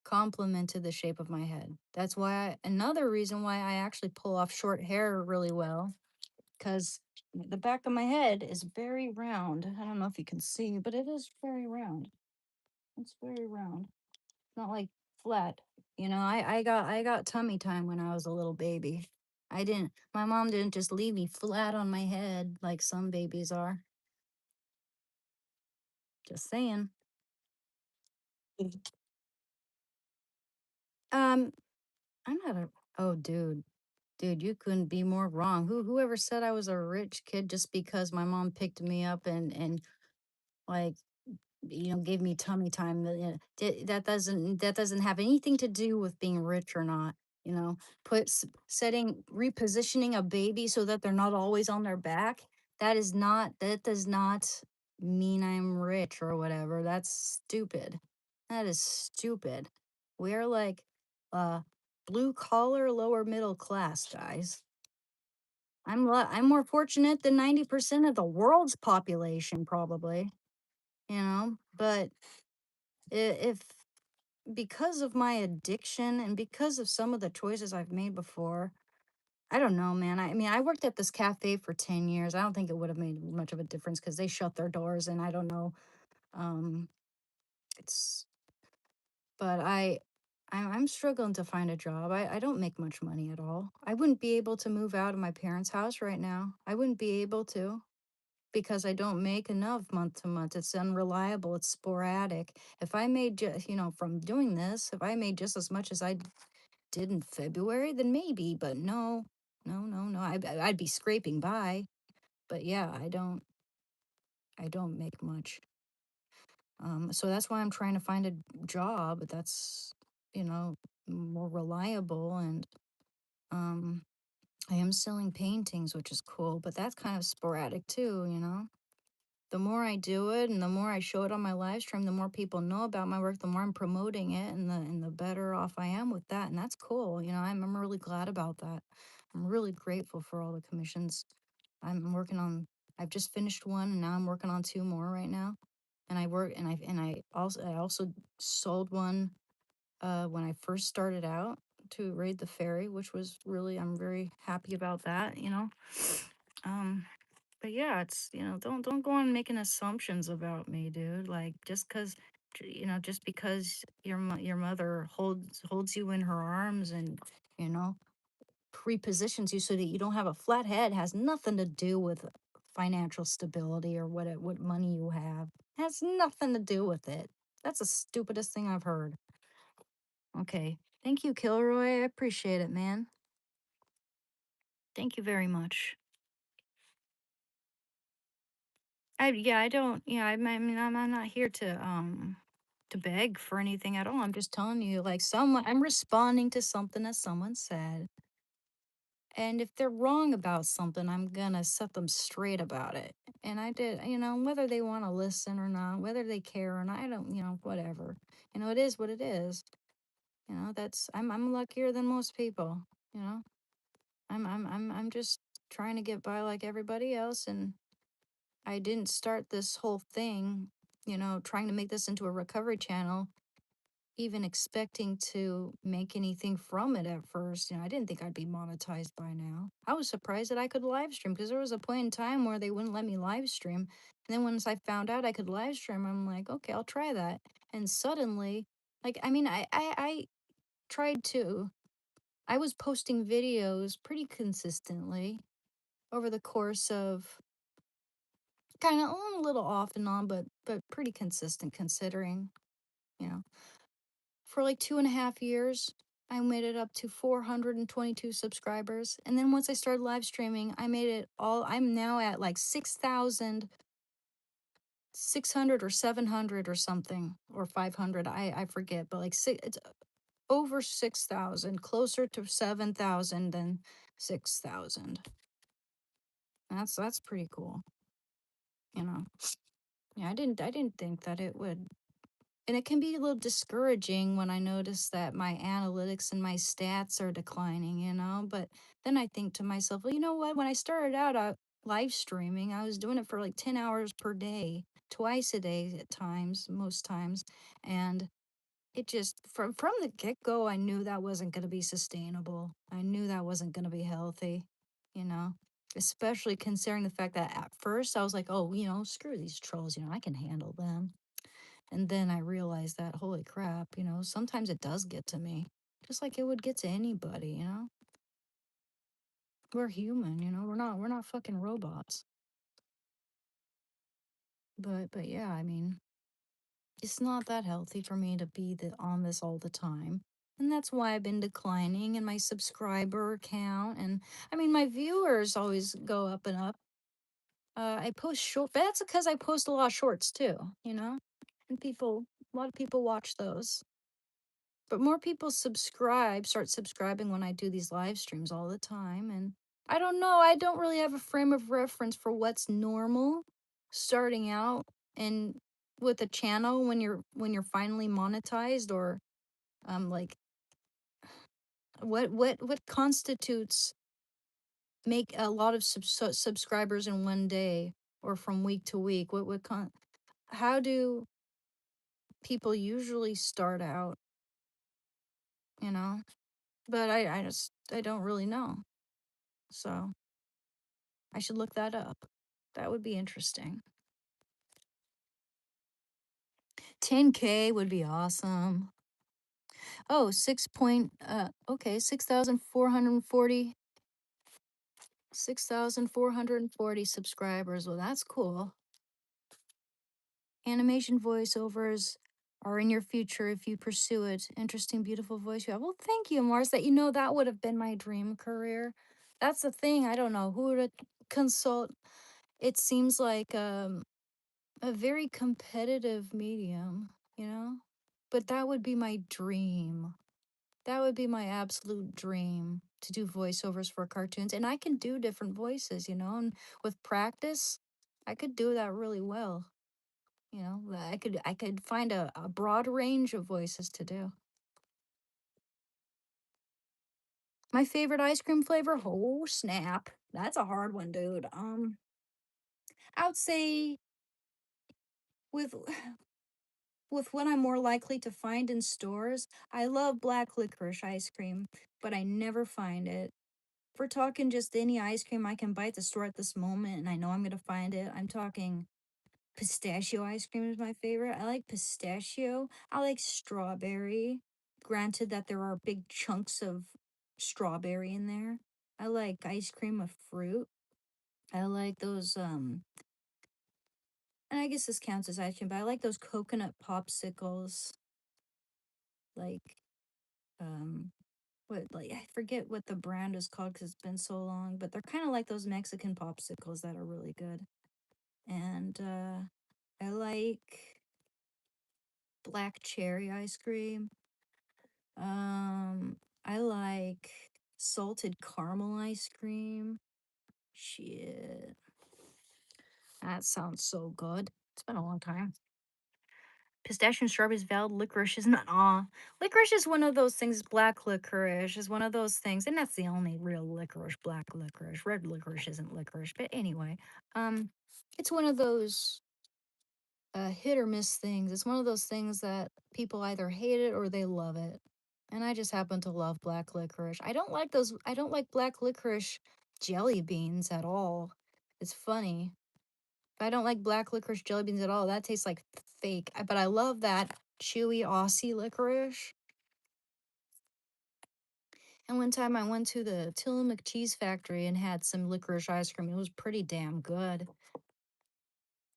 complimented the shape of my head. That's another reason why I actually pull off short hair really well, because the back of my head is very round. I don't know if you can see, but it is very round. It's very round. Not like flat. I got tummy time when I was a little baby. My mom didn't just leave me flat on my head like some babies are. Just saying. Um, I'm not a, oh, dude, you couldn't be more wrong. Whoever said I was a rich kid just because my mom picked me up and like gave me tummy time, that doesn't have anything to do with being rich or not. you know repositioning a baby so that they're not always on their back, that does not mean I'm rich or whatever. That's stupid. That is stupid. We're like uh blue collar, lower middle class guys. I'm more fortunate than 90% of the world's population, probably. But if because of my addiction and because of some of the choices I've made before, I don't know, man. I mean, I worked at this cafe for 10 years. I don't think it would have made much of a difference because they shut their doors, and I don't know. Um, it's, but I'm struggling to find a job. I don't make much money at all. I wouldn't be able to move out of my parents' house right now. I wouldn't be able to. because I don't make enough month to month. It's unreliable, it's sporadic. If I made just, from doing this, if I made just as much as I did in February, then maybe, but no, no, no, no. I'd be scraping by, but yeah, I don't make much. So that's why I'm trying to find a job that's, you know, more reliable. And um, I am selling paintings, which is cool, but that's kind of sporadic too. The more I do it and the more I show it on my live stream, the more people know about my work, the more I'm promoting it, and the better off I am with that. And that's cool. I'm really glad about that. I'm really grateful for all the commissions. I'm working on I've just finished one and now I'm working on two more right now. And I also sold one when I first started out to Raid the Ferry, which was really I'm very happy about that. Um but yeah, it's don't go on making assumptions about me, dude. Like just because your mother holds you in her arms and you know prepositions you so that you don't have a flat head has nothing to do with financial stability or what money you have. Has nothing to do with it. That's the stupidest thing I've heard. Okay. Thank you, Kilroy. I appreciate it, man. Thank you very much. I don't I mean I'm not here to beg for anything at all. I'm just telling you like someone I'm responding to something that someone said. And if they're wrong about something, I'm gonna set them straight about it. And I did, whether they want to listen or not, whether they care or not, I don't, whatever. It is what it is. That's I'm luckier than most people, you know. I'm just trying to get by like everybody else, and I didn't start this whole thing, trying to make this into a recovery channel even expecting to make anything from it at first. I didn't think I'd be monetized by now. I was surprised that I could live stream because there was a point in time where they wouldn't let me live stream. And then once I found out I could live stream, I'm like, okay, I'll try that. And suddenly, like, I mean, I tried to, I was posting videos pretty consistently over the course of kind of a little off and on, but pretty consistent considering, you know. For like 2.5 years, I made it up to 422 subscribers. And then once I started live streaming, I'm now at like 6,600 or 700 or something, or 500. I forget, but like it's over 6,000, closer to 7,000 than 6,000. That's pretty cool, you know. Yeah, I didn't think that it would. And it can be a little discouraging when I notice that my analytics and my stats are declining. But then I think to myself, well, you know what? When I started out live streaming, I was doing it for like 10 hours per day, twice a day at times, most times. And it just, from the get go, I knew that wasn't going to be sustainable. I knew that wasn't going to be healthy, you know? Especially considering the fact that at first I was like, oh, screw these trolls, I can handle them. And then I realized that, holy crap, sometimes it does get to me, just like it would get to anybody. We're human, we're not fucking robots. But yeah, I mean, it's not that healthy for me to be on this all the time. And that's why I've been declining in my subscriber count. And I mean, my viewers always go up and up. I post short, but that's because I post a lot of shorts too. And a lot of people watch those. But more people start subscribing when I do these live streams all the time. And I don't know, I don't really have a frame of reference for what's normal starting out and with a channel when you're finally monetized, or like what constitutes make a lot of subscribers in one day or from week to week. How do people usually start out, you know? But I don't really know. So I should look that up. That would be interesting. 10K would be awesome. Oh, okay, 6,440 6,440 subscribers. Well, that's cool. Animation voiceovers are in your future if you pursue it. Interesting, beautiful voice you have. Well, thank you, Mars. That that would have been my dream career. That's the thing. I don't know who to consult. It seems like a very competitive medium, you know? But that would be my dream. That would be my absolute dream to do voiceovers for cartoons. And I can do different voices, and with practice, I could do that really well. I could find a broad range of voices to do. My favorite ice cream flavor? Oh snap. That's a hard one, dude. I would say with with what I'm more likely to find in stores, I love black licorice ice cream, but I never find it. If we're talking just any ice cream I can buy at the store at this moment and I know I'm gonna find it, I'm talking pistachio ice cream is my favorite. I like pistachio. I like strawberry. Granted that there are big chunks of strawberry in there. I like ice cream with fruit. I like those and I guess this counts as ice cream, but I like those coconut popsicles. Like what like I forget what the brand is called because it's been so long, but they're kind of like those Mexican popsicles that are really good. And I like black cherry ice cream. I like salted caramel ice cream. Shit. That sounds so good. It's been a long time. Pistachio and strawberries, valid licorice is not. Aw. Licorice is one of those things. Black licorice is one of those things. And that's the only real licorice, black licorice. Red licorice isn't licorice. But anyway, um, it's one of those hit or miss things. It's one of those things that people either hate it or they love it. And I just happen to love black licorice. I don't like black licorice jelly beans at all. It's funny. I don't like black licorice jelly beans at all. That tastes like fake. But I love that chewy Aussie licorice. And one time I went to the Tillamook Cheese Factory and had some licorice ice cream. It was pretty damn good.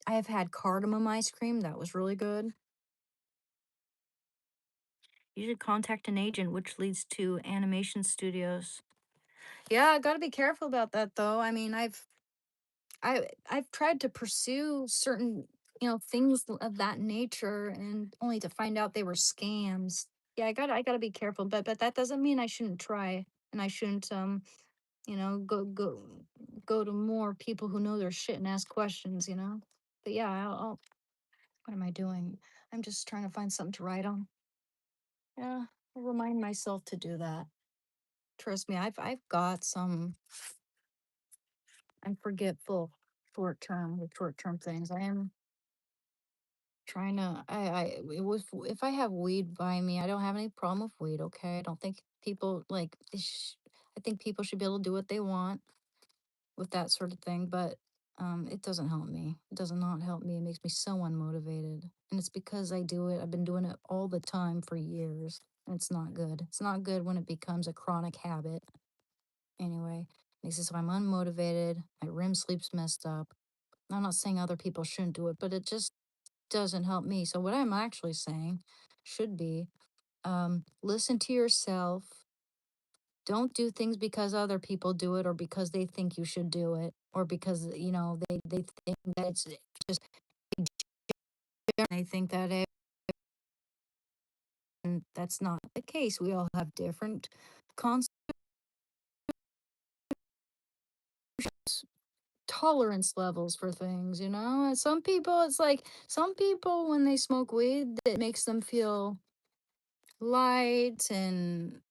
I have had cardamom ice cream. That was really good. You should contact an agent, which leads to animation studios. Yeah, I gotta be careful about that though. I mean, I've tried to pursue certain, things of that nature and only to find out they were scams. Yeah, I gotta be careful, but that doesn't mean I shouldn't try and I shouldn't go to more people who know their shit and ask questions. But yeah, I'll what am I doing? I'm just trying to find something to write on. Yeah, I'll remind myself to do that. Trust me, I've got some. I'm forgetful short term things. I am trying to. If I have weed by me, I don't have any problem with weed. Okay, I don't think people like. I think people should be able to do what they want with that sort of thing, but it doesn't help me. It does not help me. It makes me so unmotivated, and it's because I do it. I've been doing it all the time for years, and it's not good. It's not good when it becomes a chronic habit. Anyway, makes it so I'm unmotivated. My REM sleep's messed up. I'm not saying other people shouldn't do it, but it just doesn't help me. So what I'm actually saying should be listen to yourself. Don't do things because other people do it or because they think you should do it or because they think that it's just they think that it, and that's not the case. We all have different concepts, tolerance levels for things. And some people, it's like some people when they smoke weed, it makes them feel light and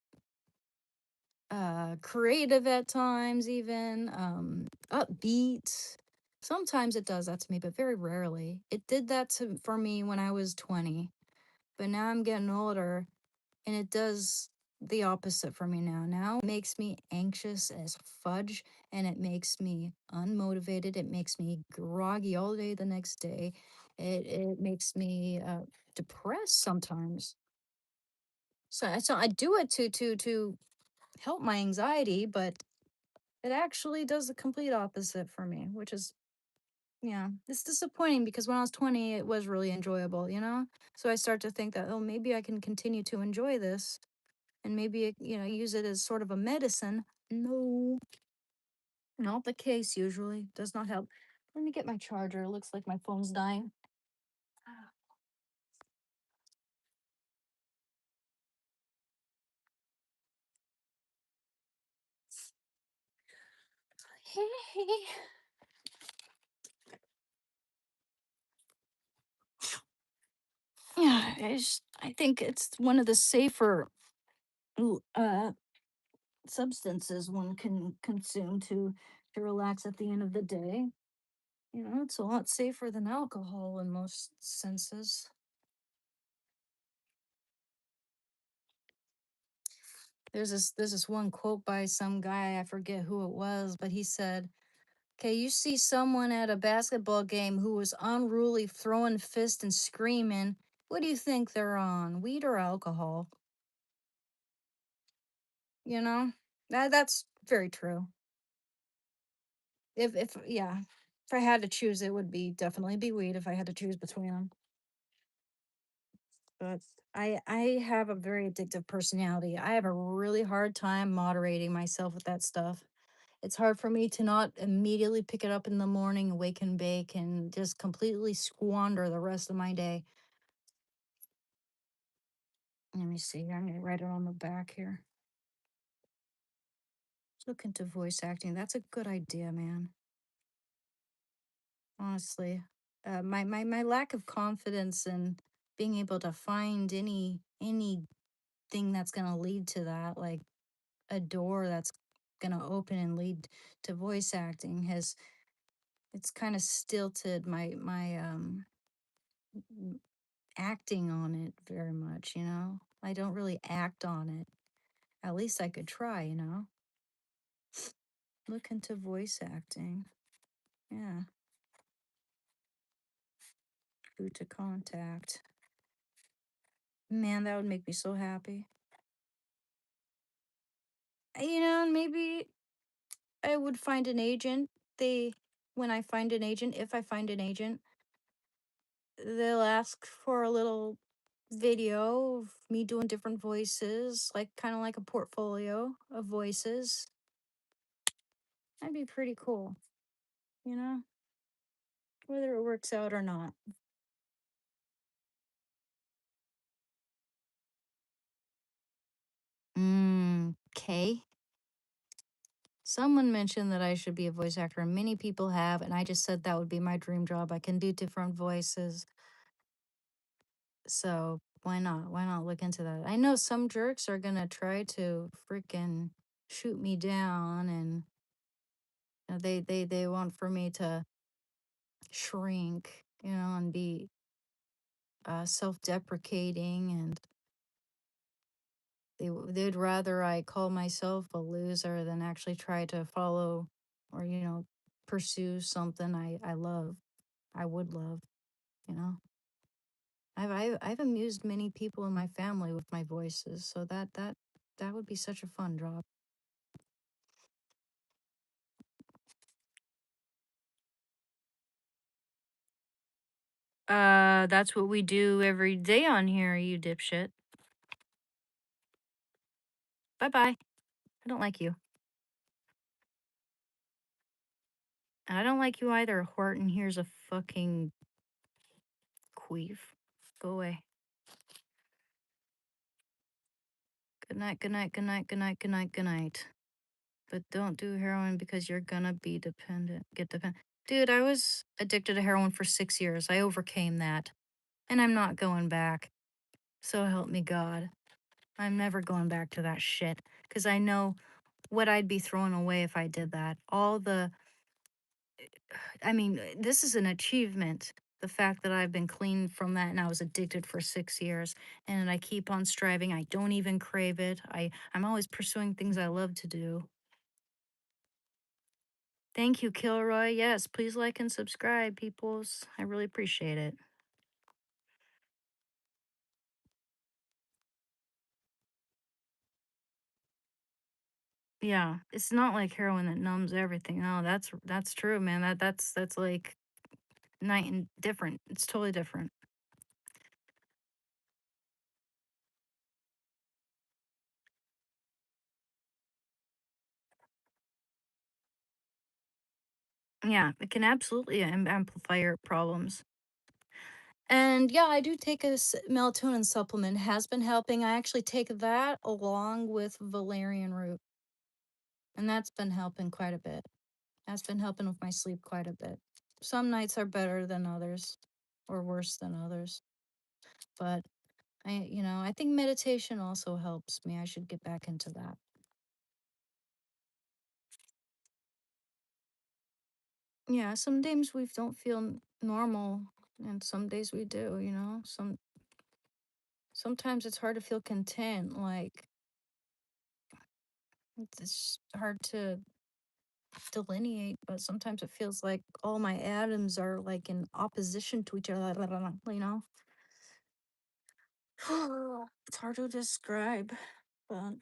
creative at times, even upbeat. Sometimes it does that to me, but very rarely. It did that for me when I was 20, but now I'm getting older and it does the opposite for me now. Now it makes me anxious as fudge and it makes me unmotivated. It makes me groggy all day the next day. It makes me depressed sometimes. So I do it to help my anxiety, but It actually does the complete opposite for me, which is, yeah, it's disappointing because when I was 20, it was really enjoyable, you know? So I start to think that, oh, maybe I can continue to enjoy this and maybe, use it as sort of a medicine. No, not the case usually. Does not help. Let me get my charger. It looks like my phone's dying. Yeah, I think it's one of the safer l- uh substances one can consume to relax at the end of the day. It's a lot safer than alcohol in most senses. There's this one quote by some guy, I forget who it was, but he said, "Okay, you see someone at a basketball game who was unruly, throwing fists and screaming. What do you think they're on? Weed or alcohol?" You know? That's very true. If yeah, if I had to choose, it would be definitely be weed if I had to choose between them. But I have a very addictive personality. I have a really hard time moderating myself with that stuff. It's hard for me to not immediately pick it up in the morning, wake and bake, and just completely squander the rest of my day. Let me see. I'm gonna write it on the back here. Look into voice acting. That's a good idea, man. Honestly, my lack of confidence in being able to find anything that's gonna lead to that, like a door that's gonna open and lead to voice acting, has it's kind of stilted my m- acting on it very much. I don't really act on it. At least I could try. Look into voice acting. Yeah, who to contact. Man, that would make me so happy. Maybe I would find an agent. They When I find an agent, if I find an agent, they'll ask for a little video of me doing different voices, like kind of like a portfolio of voices. That'd be pretty cool, you know, whether it works out or not. Okay. Someone mentioned that I should be a voice actor, and many people have, and I just said that would be my dream job. I can do different voices. So why not? Why not look into that? I know some jerks are gonna try to freaking shoot me down, and they want for me to shrink, and be self-deprecating, and they'd rather I call myself a loser than actually try to follow or pursue something I love. I would love, you know. I've amused many people in my family with my voices, so that would be such a fun job. That's what we do every day on here, you dipshit. Bye bye. I don't like you. And I don't like you either, Horton. Here's a fucking queef. Go away. Good night, good night, good night, good night, good night, good night. But don't do heroin because you're gonna be dependent. Get dependent. Dude, I was addicted to heroin for 6 years. I overcame that. And I'm not going back. So help me God. I'm never going back to that shit. Because I know what I'd be throwing away if I did that. I mean, this is an achievement. The fact that I've been clean from that and I was addicted for 6 years and I keep on striving. I don't even crave it. I'm always pursuing things I love to do. Thank you, Kilroy. Yes, please like and subscribe, peoples. I really appreciate it. Yeah, it's not like heroin that numbs everything. Oh, that's true, man. That's like night and different. It's totally different. Yeah, it can absolutely amplify your problems. And yeah, I do take a melatonin supplement. Has been helping. I actually take that along with valerian root, and that's been helping quite a bit. That's been helping with my sleep quite a bit. Some nights are better than others, or worse than others. But I think meditation also helps me. I should get back into that. Yeah, some days we don't feel normal, and some days we do. Sometimes it's hard to feel content. Like it's hard to delineate, but sometimes it feels like all my atoms are like in opposition to each other. It's hard to describe, but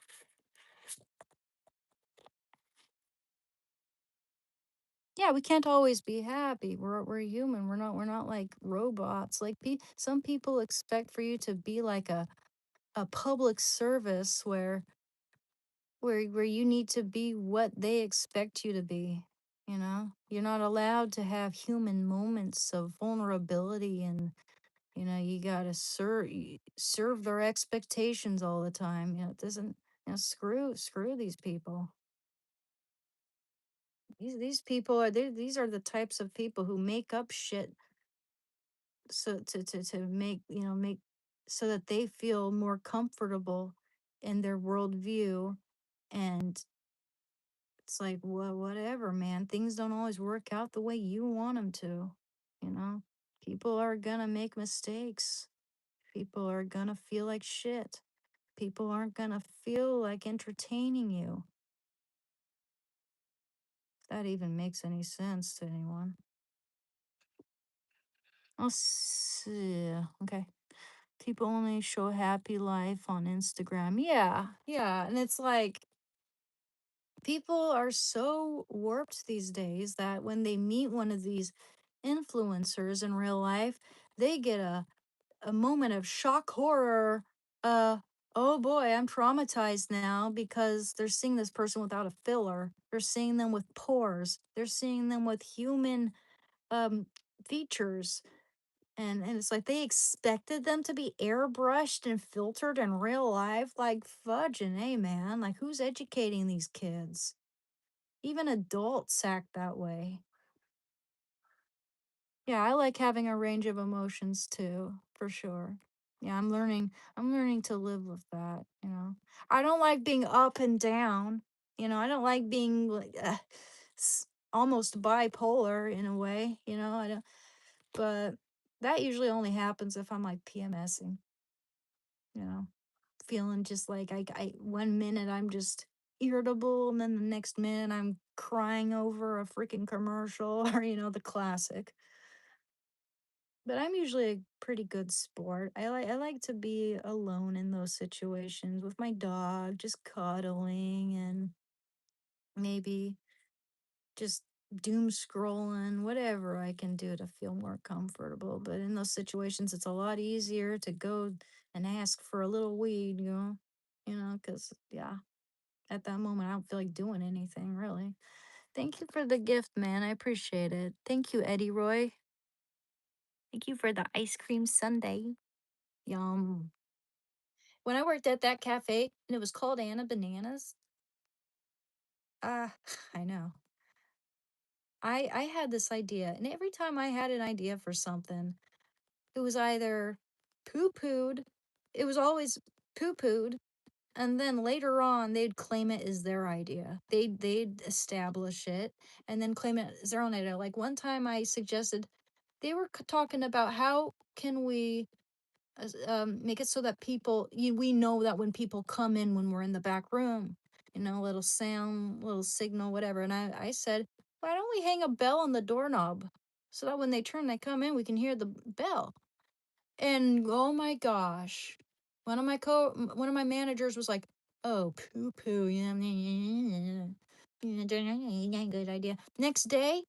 yeah, we can't always be happy. We're human. We're not like robots. Like some people expect for you to be like a public service where you need to be what they expect you to be. You're not allowed to have human moments of vulnerability, and you gotta serve their expectations all the time. It doesn't. Screw these people. These people these are the types of people who make up shit so to make so that they feel more comfortable in their worldview. And it's like, well, whatever, man. Things don't always work out the way you want them to. You know, people are gonna make mistakes. People are gonna feel like shit. People aren't gonna feel like entertaining you. If that even makes any sense to anyone. I'll see. Okay. People only show happy life on Instagram. Yeah. Yeah. And it's like people are so warped these days that when they meet one of these influencers in real life, they get a moment of shock horror. Uh, oh boy, I'm traumatized now because they're seeing this person without a filler. They're seeing them with pores. They're seeing them with human um features. And it's like they expected them to be airbrushed and filtered in real life. Like fudge and a man. Like who's educating these kids? Even adults act that way. Yeah, I like having a range of emotions too, for sure. Yeah, I'm learning to live with that. I don't like being up and down. I don't like being like almost bipolar in a way. I don't but that usually only happens if I'm like PMSing, you know. Feeling just like I one minute I'm just irritable, and then the next minute I'm crying over a freaking commercial or the classic. But I'm usually a pretty good sport. I like to be alone in those situations with my dog, just cuddling and maybe just doom scrolling, whatever I can do to feel more comfortable. But in those situations, it's a lot easier to go and ask for a little weed, because, yeah, at that moment, I don't feel like doing anything really. Thank you for the gift, man. I appreciate it. Thank you, Eddie Roy. Thank you for the ice cream sundae. Yum. When I worked at that cafe and it was called Anna Bananas, ah, I know. I had this idea, and every time I had an idea for something, it was either poo-pooed, it was always poo-pooed, and then later on they'd claim it as their idea. They'd establish it and then claim it as their own idea. Like one time I suggested they were talking about how can we make it so that we know that when people come in when we're in the back room, little sound, little signal, whatever. And I said, why don't we hang a bell on the doorknob so that when they turn, they come in, we can hear the bell. And oh my gosh, one of my managers was like, Oh, poo poo. Yeah, yeah, yeah, good idea. Next day,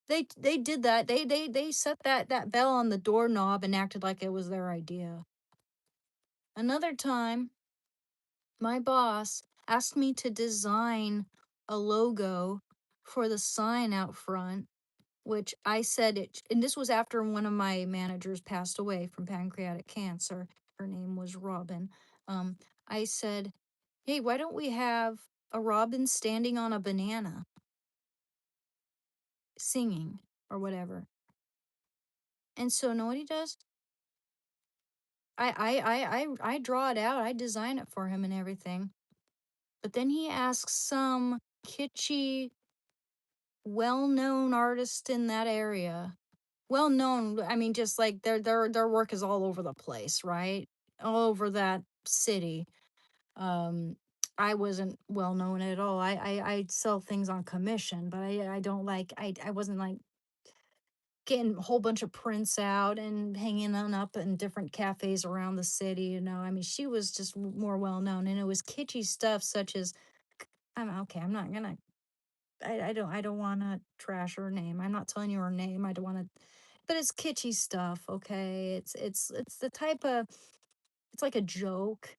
they did that. They set that bell on the doorknob and acted like it was their idea. Another time, my boss asked me to design a logo for the sign out front, which I said it, and this was after one of my managers passed away from pancreatic cancer. Her name was Robin. Um, I said, hey, why don't we have a robin standing on a banana singing or whatever? And so, know what he does? I draw it out. I design it for him and everything. But then he asks some kitschy, well-known artist in that area. Well known, I mean, just like their work is all over the place, right? All over that city. Um, I wasn't well known at all. I sell things on commission, but I don't like I wasn't like getting a whole bunch of prints out and hanging them up in different cafes around the city. I mean, she was just more well known, and it was kitschy stuff such as I'm okay. I'm not gonna. I don't want to trash her name. I'm not telling you her name. I don't want to, but it's kitschy stuff. Okay, it's the type of it's like a joke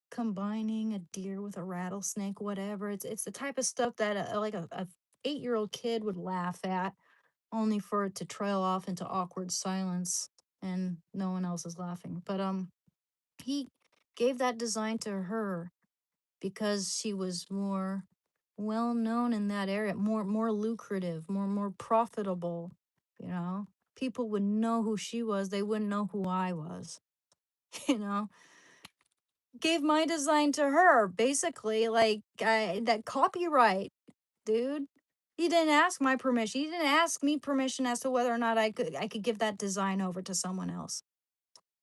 combining a deer with a rattlesnake, whatever. It's the type of stuff that like a 8-year-old kid would laugh at, only for it to trail off into awkward silence and no one else is laughing. But he gave that design to her because she was more well known in that area, more lucrative, more profitable, you know. People would know who she was, they wouldn't know who I was, you know. Gave my design to her, basically, like that copyright, dude. He didn't ask my permission. He didn't ask me permission as to whether or not I could give that design over to someone else.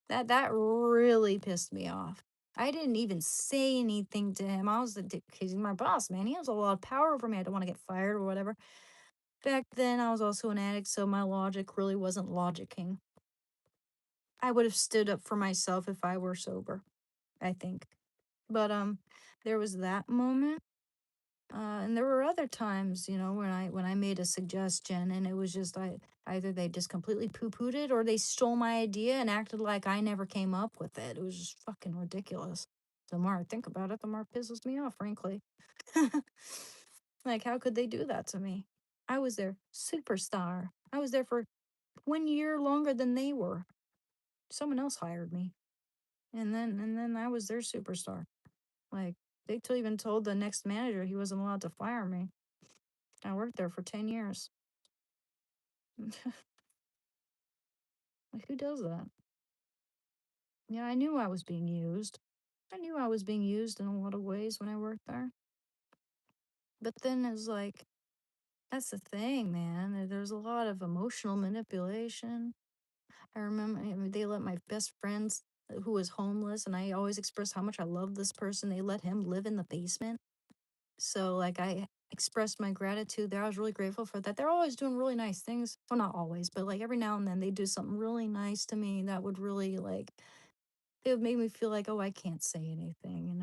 That really pissed me off. I didn't even say anything to him. I was because he's my boss, man. He has a lot of power over me. I don't want to get fired or whatever. Back then, I was also an addict, so my logic really wasn't logicking. I would have stood up for myself if I were sober, I think. But there was that moment. And there were other times, when I made a suggestion and it was just either they just completely poo-pooed it or they stole my idea and acted like I never came up with it. It was just fucking ridiculous. The more I think about it, the more it pisses me off, frankly. Like, how could they do that to me? I was their superstar. I was there for 1 year longer than they were. Someone else hired me, and then I was their superstar. Like, even told the next manager he wasn't allowed to fire me. I worked there for 10 years. Like, who does that? Yeah, I knew I was being used. I knew I was being used in a lot of ways when I worked there. But then it's like, that's the thing, man. There's a lot of emotional manipulation. I remember, I mean, they let my best friends, who was homeless, and I always expressed how much I love this person, they let him live in the basement. So, like, I expressed my gratitude there. I was really grateful for that. They're always doing really nice things. Well, not always, but like every now and then they do something really nice to me that would really like it would make me feel like, oh, I can't say anything,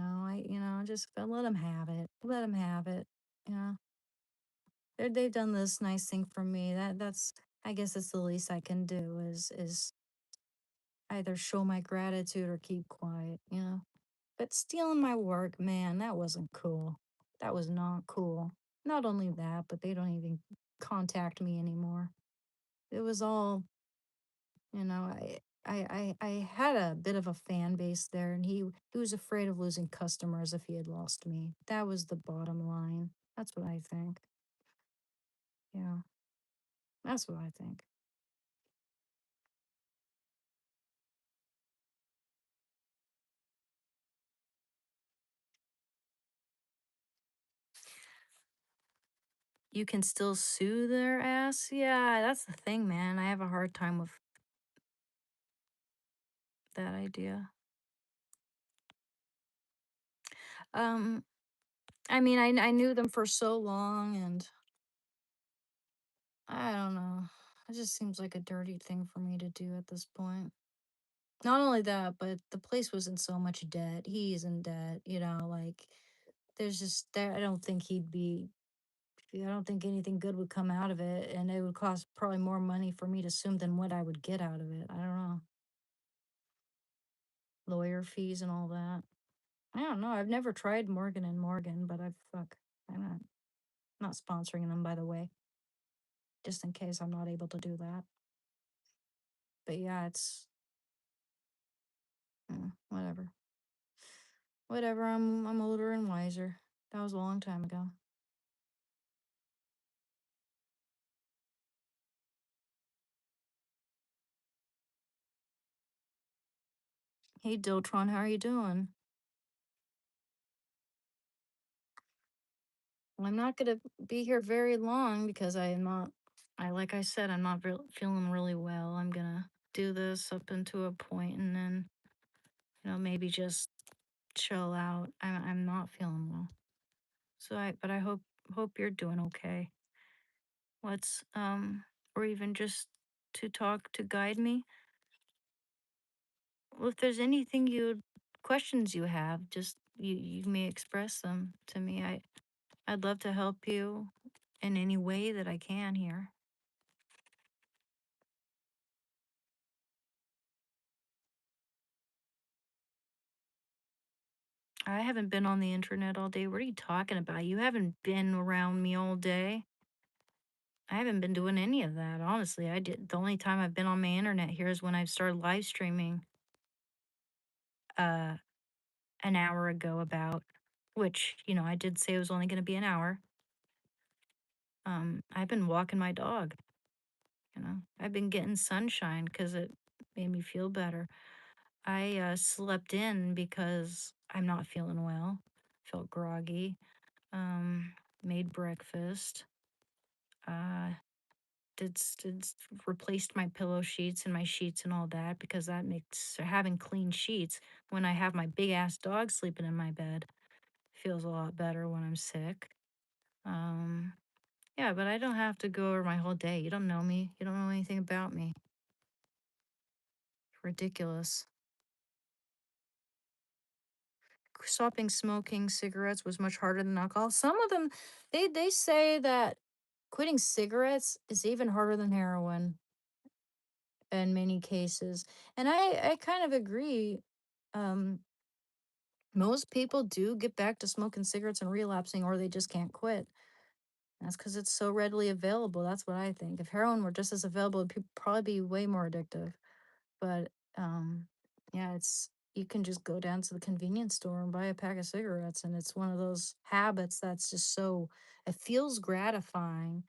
just let them have it. Let them have it. You know, they've done this nice thing for me. I guess it's the least I can do is either show my gratitude or keep quiet. But stealing my work, man, that wasn't cool. That was not cool. Not only that, but they don't even contact me anymore. It was all, I had a bit of a fan base there, and he was afraid of losing customers if he had lost me. That was the bottom line. That's what I think. Yeah, that's what I think. You can still sue their ass? Yeah, that's the thing, man. I have a hard time with that idea. Um, I mean, I knew them for so long, and I don't know. It just seems like a dirty thing for me to do at this point. Not only that, but the place was in so much debt. He's in debt, like there's just there I don't think he'd be I don't think anything good would come out of it, and it would cost probably more money for me to assume than what I would get out of it. I don't know. Lawyer fees and all that. I don't know. I've never tried Morgan and Morgan, but I'm not sponsoring them, by the way, just in case I'm not able to do that. But yeah, it's whatever. Whatever. I'm older and wiser. That was a long time ago. Hey Diltron, how are you doing? Well, I'm not gonna be here very long because I am not. I like I said, I'm not feeling really well. I'm gonna do this up into a point, and then maybe just chill out. I'm not feeling well, but I hope you're doing okay. Let's or even just to talk to guide me. Well, if there's anything you questions you have, just you may express them to me. I'd love to help you in any way that I can here. I haven't been on the internet all day. What are you talking about? You haven't been around me all day. I haven't been doing any of that. Honestly, I did. The only time I've been on my internet here is when I started live streaming uh an hour ago about which, I did say it was only going to be an hour. I've been walking my dog, I've been getting sunshine cuz it made me feel better. I slept in because I'm not feeling well. Felt groggy. Made breakfast. Uh replaced my pillow sheets and my sheets and all that because that makes having clean sheets when I have my big ass dog sleeping in my bed feels a lot better when I'm sick. Um, yeah, but I don't have to go over my whole day. You don't know me. You don't know anything about me. Ridiculous. Stopping smoking cigarettes was much harder than alcohol. Some of them, they say that quitting cigarettes is even harder than heroin in many cases, and I kind of agree. Um, Most people do get back to smoking cigarettes and relapsing, or they just can't quit. That's because it's so readily available. That's what I think. If heroin were just as available, it'd probably be way more addictive. But yeah, you can just go down to the convenience store and buy a pack of cigarettes, and it's one of those habits that's just so it feels gratifying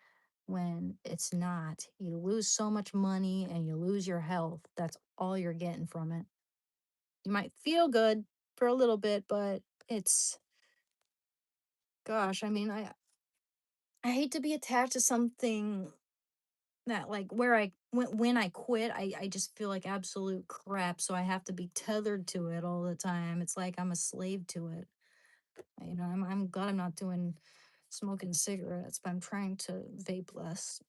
when it's not. You lose so much money and you lose your health. That's all you're getting from it. You might feel good for a little bit, but it's gosh, I mean, I hate to be attached to something that like where when I quit, I just feel like absolute crap, so I have to be tethered to it all the time. It's like I'm a slave to it. I'm glad I'm not doing smoking cigarettes, but I'm trying to vape less.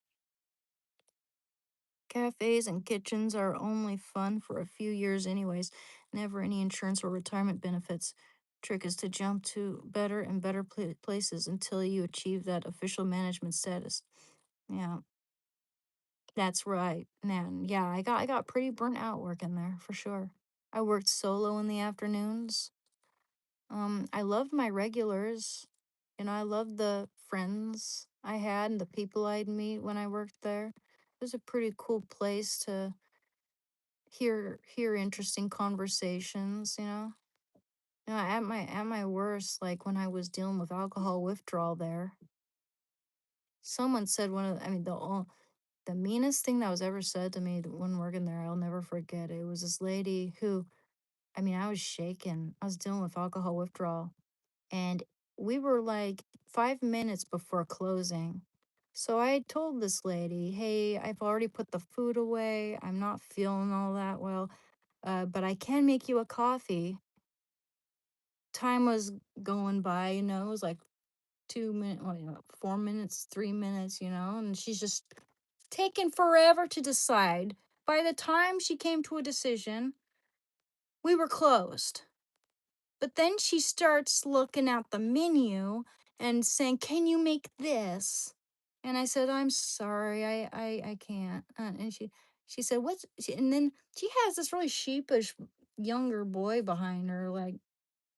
Cafes and kitchens are only fun for a few years anyways. Never any insurance or retirement benefits. Trick is to jump to better and better places until you achieve that official management status. Yeah, that's right, man. Yeah, I got pretty burnt out working there for sure. I worked solo in the afternoons. I loved my regulars. I loved the friends I had and the people I'd meet when I worked there. It was a pretty cool place to hear interesting conversations. At my worst, like when I was dealing with alcohol withdrawal there, someone said I mean, the meanest thing that was ever said to me when working there, I'll never forget. It was this lady who, I mean, I was shaken. I was dealing with alcohol withdrawal, and we were like 5 minutes before closing. So I told this lady, "Hey, I've already put the food away. I'm not feeling all that well, but I can make you a coffee." Time was going by, it was like 2 minutes, 4 minutes, 3 minutes, and she's just taking forever to decide. By the time she came to a decision, we were closed. But then she starts looking at the menu and saying, "Can you make this?" And I said, "I'm sorry, I can't." And she said, "What's?" And then she has this really sheepish younger boy behind her, like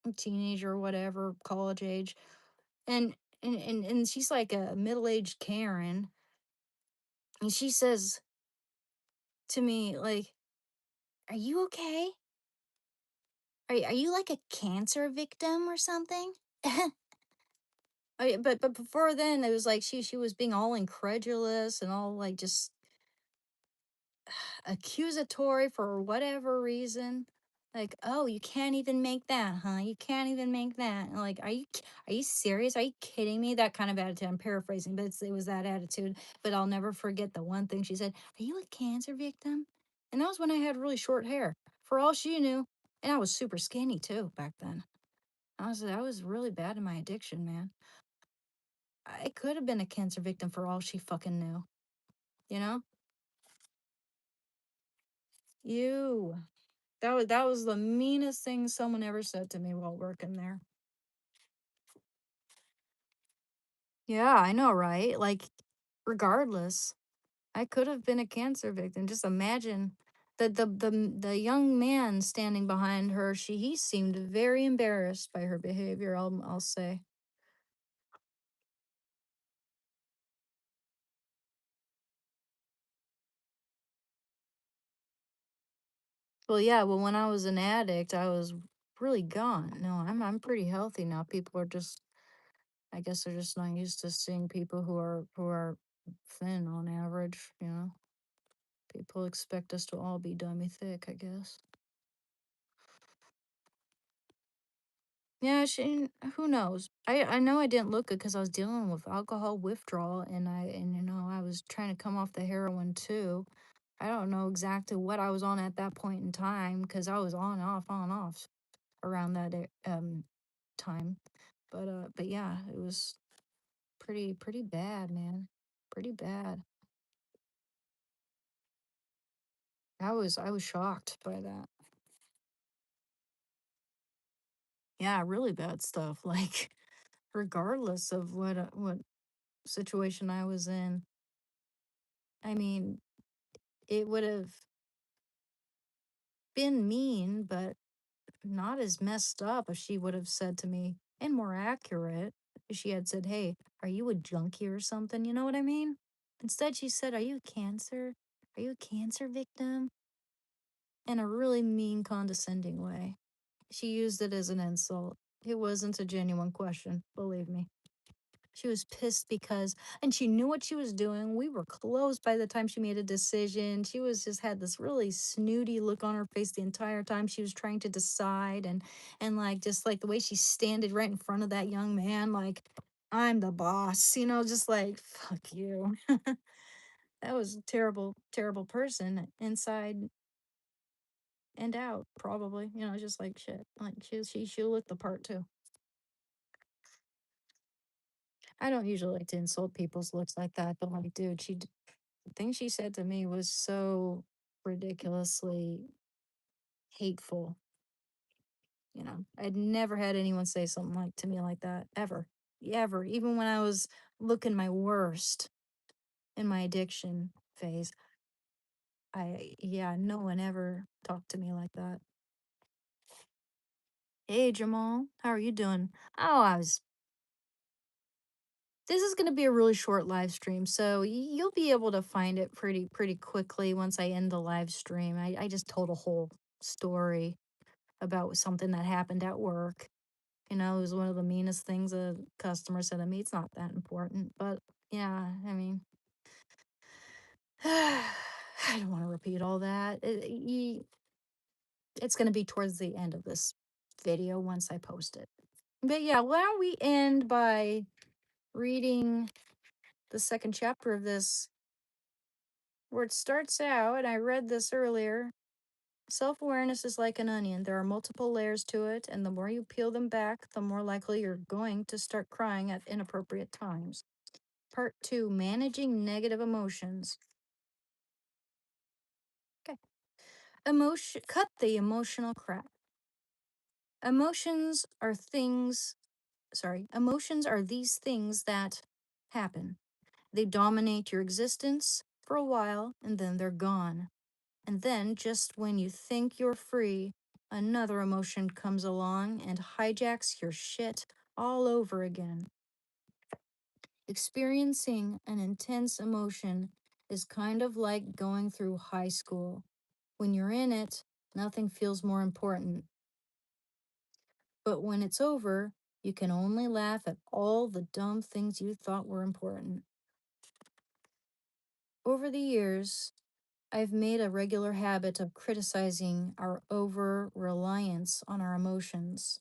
a teenager or whatever, college age, and and she's like a middle aged Karen, and she says to me, like, "Are you okay? Are you like a cancer victim or something?" But before then, it was like she was being all incredulous and all like just accusatory for whatever reason. Like, "Oh, you can't even make that, huh? You can't even make that." And like, are you serious? Are you kidding me?" That kind of attitude. I'm paraphrasing, but it was that attitude. But I'll never forget the one thing she said. "Are you a cancer victim?" And that was when I had really short hair. For all she knew, and I was super skinny too back then. I was really bad in my addiction, man. I could have been a cancer victim for all she fucking knew, you know? You. That was the meanest thing someone ever said to me while working there. Yeah, I know, right? Like, regardless, I could have been a cancer victim. Just imagine the young man standing behind her. He seemed very embarrassed by her behavior. I'll say. Well, yeah. Well, when I was an addict, I was really gone. No, I'm pretty healthy now. People are just I guess they're just not used to seeing people who are thin on average, you know? People expect us to all be dummy thick, I guess. Yeah, who knows? I know I didn't look good because I was dealing with alcohol withdrawal and I was trying to come off the heroin too. I don't know exactly what I was on at that point in time because I was on off around that time. But yeah, it was pretty bad, man. Pretty bad. I was shocked by that. Yeah, really bad stuff. Like, regardless of what situation I was in, I mean, it would have been mean, but not as messed up if she would have said to me, and more accurate, if she had said, "Hey, are you a junkie or something?" You know what I mean? Instead, she said, "Are you cancer? Are you a cancer victim?" In a really mean, condescending way. She used it as an insult. It wasn't a genuine question, believe me. She was pissed because and she knew what she was doing. We were close by the time she made a decision. She was just had this really snooty look on her face the entire time she was trying to decide and like just like the way she standed right in front of that young man like I'm the boss, just like fuck you. That was a terrible, terrible person inside and out, probably. Just like shit. Like she looked the part too. I don't usually like to insult people's looks like that, but like, dude, the thing she said to me was so ridiculously hateful. I'd never had anyone say something like to me like that ever, ever. Even when I was looking my worst in my addiction phase, yeah, no one ever talked to me like that. Hey, Jamal, how are you doing? Oh, this is going to be a really short live stream, so you'll be able to find it pretty quickly once I end the live stream. I just told a whole story about something that happened at work. It was one of the meanest things a customer said to me. It's not that important, but yeah, I mean, I don't want to repeat all that. It's going to be towards the end of this video once I post it. But yeah, why don't we end by reading the second chapter of this, where it starts out, and I read this earlier. Self awareness is like an onion. There are multiple layers to it, and the more you peel them back, the more likely you're going to start crying at inappropriate times. Part two, managing negative emotions. Okay. Cut the emotional crap. Emotions are things, emotions are these things that happen. They dominate your existence for a while and then they're gone. And then, just when you think you're free, another emotion comes along and hijacks your shit all over again. Experiencing an intense emotion is kind of like going through high school. When you're in it, nothing feels more important. But when it's over, you can only laugh at all the dumb things you thought were important. Over the years, I've made a regular habit of criticizing our over reliance on our emotions.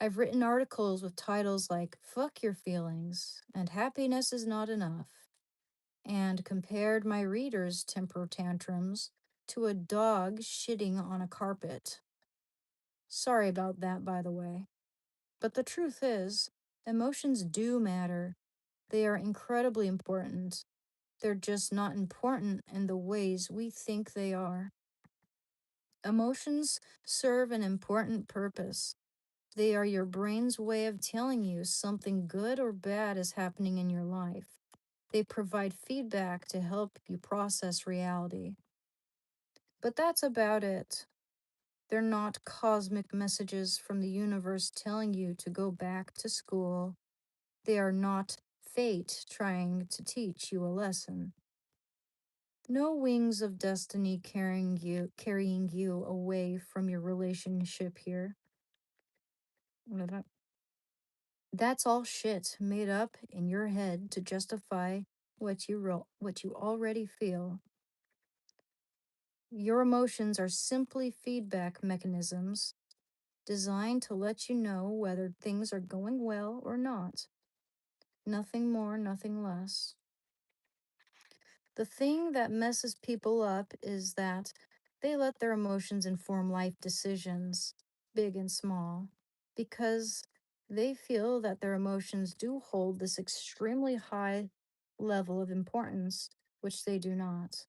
I've written articles with titles like Fuck Your Feelings and Happiness is Not Enough, and compared my readers' temper tantrums to a dog shitting on a carpet. Sorry about that, by the way. But the truth is, emotions do matter. They are incredibly important. They're just not important in the ways we think they are. Emotions serve an important purpose. They are your brain's way of telling you something good or bad is happening in your life. They provide feedback to help you process reality. But that's about it. They're not cosmic messages from the universe telling you to go back to school. They are not fate trying to teach you a lesson. No wings of destiny carrying you away from your relationship here. That's all shit made up in your head to justify what you already feel. Your emotions are simply feedback mechanisms designed to let you know whether things are going well or not. Nothing more, nothing less. The thing that messes people up is that they let their emotions inform life decisions, big and small, because they feel that their emotions do hold this extremely high level of importance, which they do not.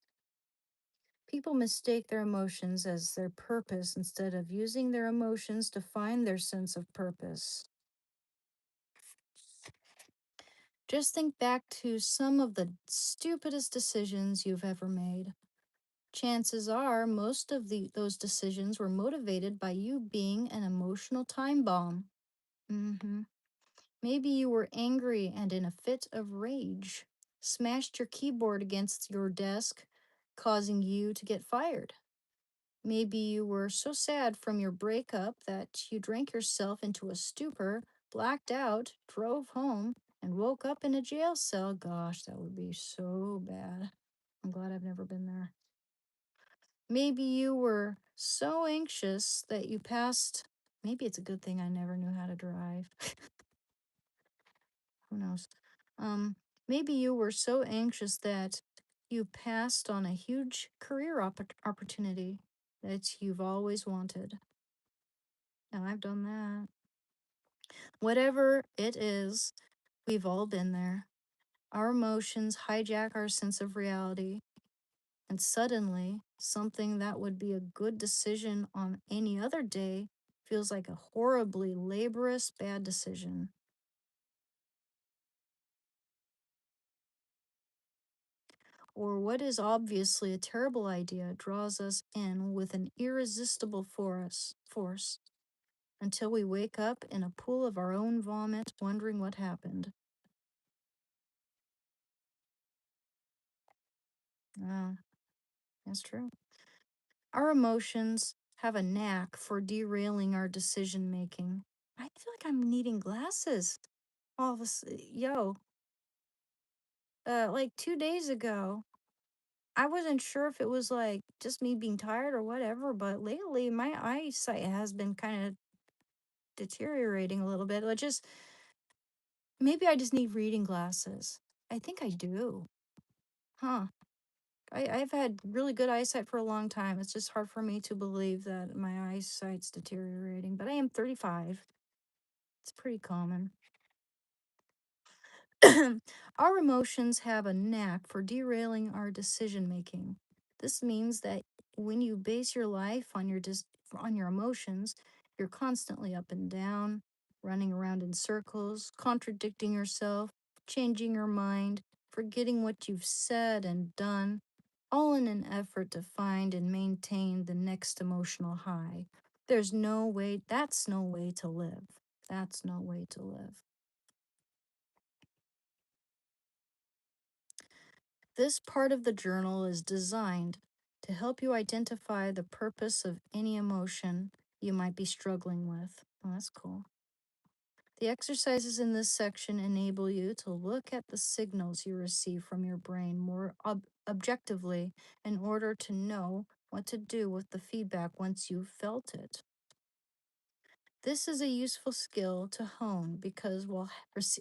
People mistake their emotions as their purpose instead of using their emotions to find their sense of purpose. Just think back to some of the stupidest decisions you've ever made. Chances are most of those decisions were motivated by you being an emotional time bomb. hmm Maybe you were angry and in a fit of rage, smashed your keyboard against your desk, causing you to get fired. Maybe you were so sad from your breakup that you drank yourself into a stupor, blacked out, drove home, and woke up in a jail cell. Gosh, that would be so bad. I'm glad I've never been there. Maybe you were so anxious that you passed. Maybe it's a good thing I never knew how to drive. Who knows? Um, Maybe you were so anxious that you passed on a huge career opportunity that you've always wanted. And I've done that. Whatever it is, we've all been there. Our emotions hijack our sense of reality, and suddenly, something that would be a good decision on any other day feels like a horribly laborious bad decision. Or what is obviously a terrible idea draws us in with an irresistible force until we wake up in a pool of our own vomit, wondering what happened. Ah, that's true. Our emotions have a knack for derailing our decision making. I feel like I'm needing glasses. All of a yo, like 2 days ago, I wasn't sure if it was like just me being tired or whatever, but lately my eyesight has been kind of deteriorating a little bit. Like just maybe I just need reading glasses. I think I do. Huh. I've had really good eyesight for a long time. It's just hard for me to believe that my eyesight's deteriorating, but I am 35. It's pretty common. Our emotions have a knack for derailing our decision making. This means that when you base your life on your emotions, You're constantly up and down, running around in circles, contradicting yourself, changing your mind, forgetting what you've said and done, all in an effort to find and maintain the next emotional high. That's no way to live. That's no way to live. This part of the journal is designed to help you identify the purpose of any emotion you might be struggling with. Oh, that's cool. The exercises in this section enable you to look at the signals you receive from your brain more objectively in order to know what to do with the feedback once you've felt it. This is a useful skill to hone because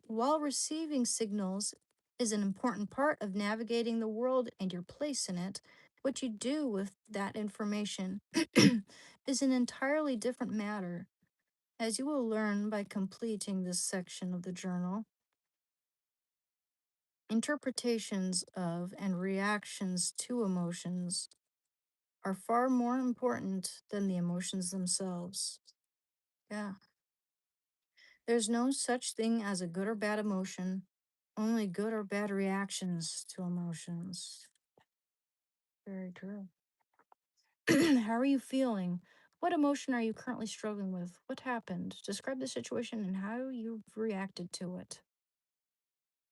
while receiving signals is an important part of navigating the world and your place in it, what you do with that information is an entirely different matter. As you will learn by completing this section of the journal, interpretations of and reactions to emotions are far more important than the emotions themselves. Yeah. There's no such thing as a good or bad emotion, only good or bad reactions to emotions. Very true. How are you feeling? What emotion are you currently struggling with? What happened? Describe the situation and how you've reacted to it.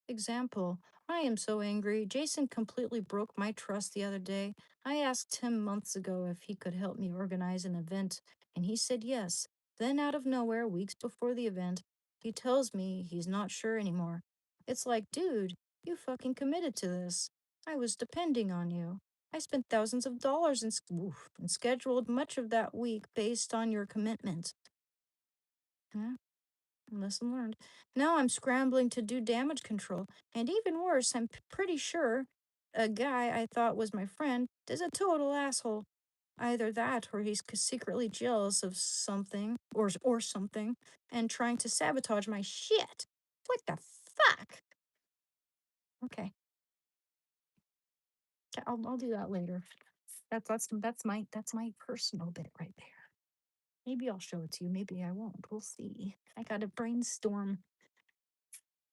Example, I am so angry. Jason completely broke my trust the other day. I asked him months ago if he could help me organize an event, and he said yes. Then, out of nowhere, weeks before the event, he tells me he's not sure anymore. It's like, dude, you fucking committed to this. I was depending on you. I spent thousands of dollars and scheduled much of that week based on your commitment. Yeah. Lesson learned. Now I'm scrambling to do damage control. And even worse, I'm pretty sure a guy I thought was my friend is a total asshole. Either that or he's secretly jealous of something or something and trying to sabotage my shit. What the fuck? Okay. I'll do that later. That's my personal bit right there. Maybe I'll show it to you. Maybe I won't. We'll see. I gotta brainstorm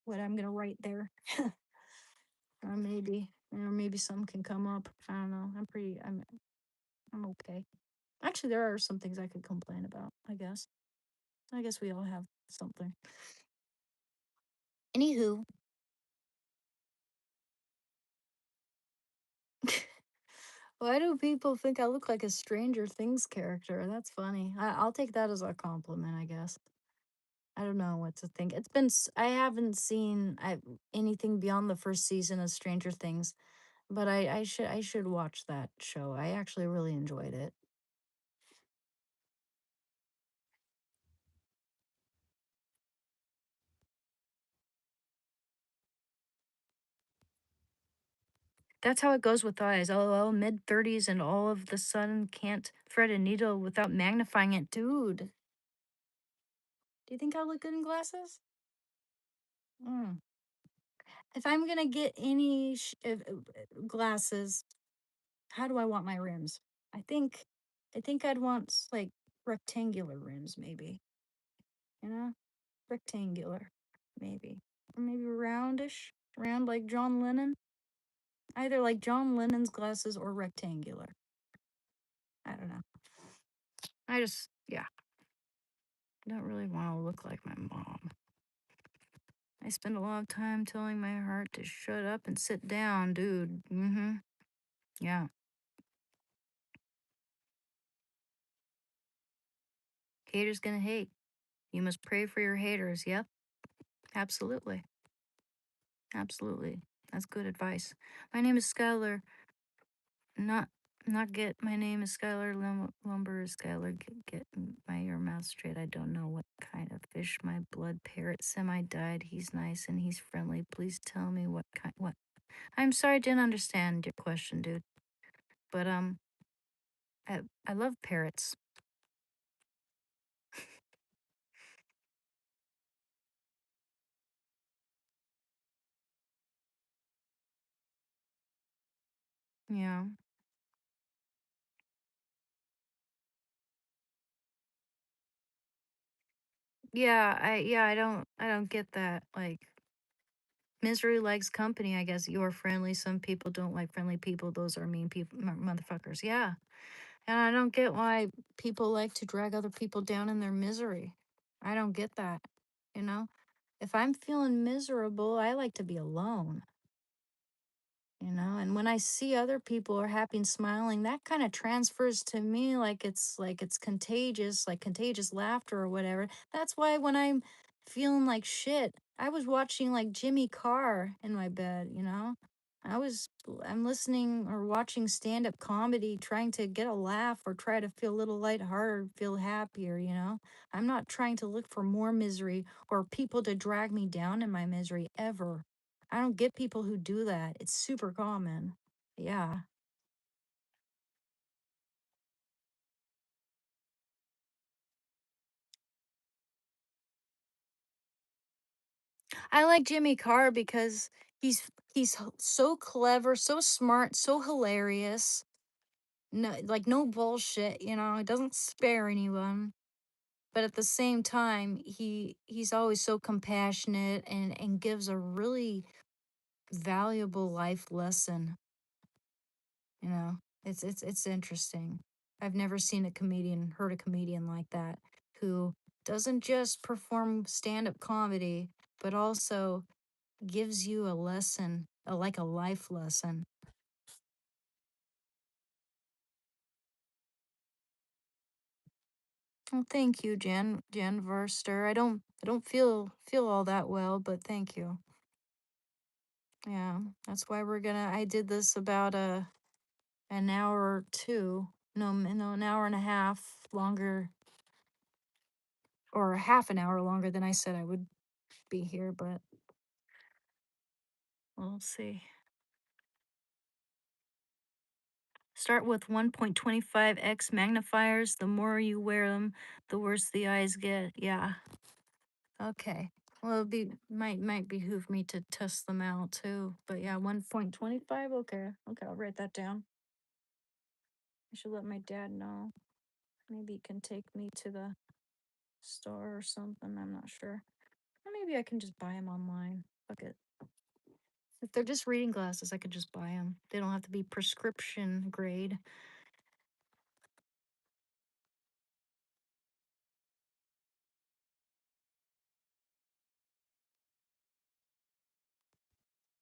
what I'm gonna write there. Or maybe some can come up. I don't know. I'm okay. Actually, there are some things I could complain about, I guess. I guess we all have something. Anywho, why do people think I look like a Stranger Things character? That's funny. I'll take that as a compliment, I guess. I don't know what to think. I haven't seen anything beyond the first season of Stranger Things, but I should watch that show. I actually really enjoyed it. That's how it goes with eyes. LOL, mid 30s and all of the sudden can't thread a needle without magnifying it. Dude, do you think I look good in glasses? Mm. If I'm gonna get any glasses, how do I want my rims? I think, I think I'd want like rectangular rims, maybe. You know, rectangular, maybe, or maybe roundish, round like John Lennon. Either like John Lennon's glasses or rectangular. I don't know. Yeah. I don't really want to look like my mom. I spend a lot of time telling my heart to shut up and sit down, dude. Mm-hmm. Yeah. Haters gonna hate. You must pray for your haters. Yep. Absolutely. Absolutely. That's good advice. My name is Skylar. Not not get my name is Skylar Lumber is Skylar. Get my your mouth straight. I don't know what kind of fish my blood parrot semi died. He's nice and he's friendly. Please tell me what. I'm sorry I didn't understand your question, dude. But I love parrots. Yeah. Yeah, I don't get that. Like, misery likes company, I guess. You're friendly. Some people don't like friendly people. Those are mean people, motherfuckers. Yeah. And I don't get why people like to drag other people down in their misery. I don't get that. You know, if I'm feeling miserable, I like to be alone. And when I see other people are happy and smiling, that kind of transfers to me like it's contagious, like contagious laughter or whatever. That's why when I'm feeling like shit, I was watching like Jimmy Carr in my bed. I'm listening or watching stand-up comedy, trying to get a laugh or try to feel a little lighthearted, feel happier. I'm not trying to look for more misery or people to drag me down in my misery ever. I don't get people who do that. It's super common. Yeah. I like Jimmy Carr because so clever, so smart, so hilarious. No, like no bullshit. He doesn't spare anyone. But at the same time, he's always so compassionate and gives a really valuable life lesson. You know, it's interesting. I've never seen a comedian, heard a comedian like that who doesn't just perform stand-up comedy, but also gives you a lesson, like a life lesson. Well, thank you, Jan Verster. I don't feel all that well, but thank you. Yeah, that's why I did this about an hour or two. No, an hour and a half longer, or half an hour longer than I said I would be here, but we'll see. Start with 1.25x magnifiers. The more you wear them, the worse the eyes get. Yeah. Okay. Well, might behoove me to test them out too. But yeah, 1.25. Okay. Okay, I'll write that down. I should let my dad know. Maybe he can take me to the store or something. I'm not sure. Or maybe I can just buy them online. Fuck it. If they're just reading glasses, I could just buy them. They don't have to be prescription grade.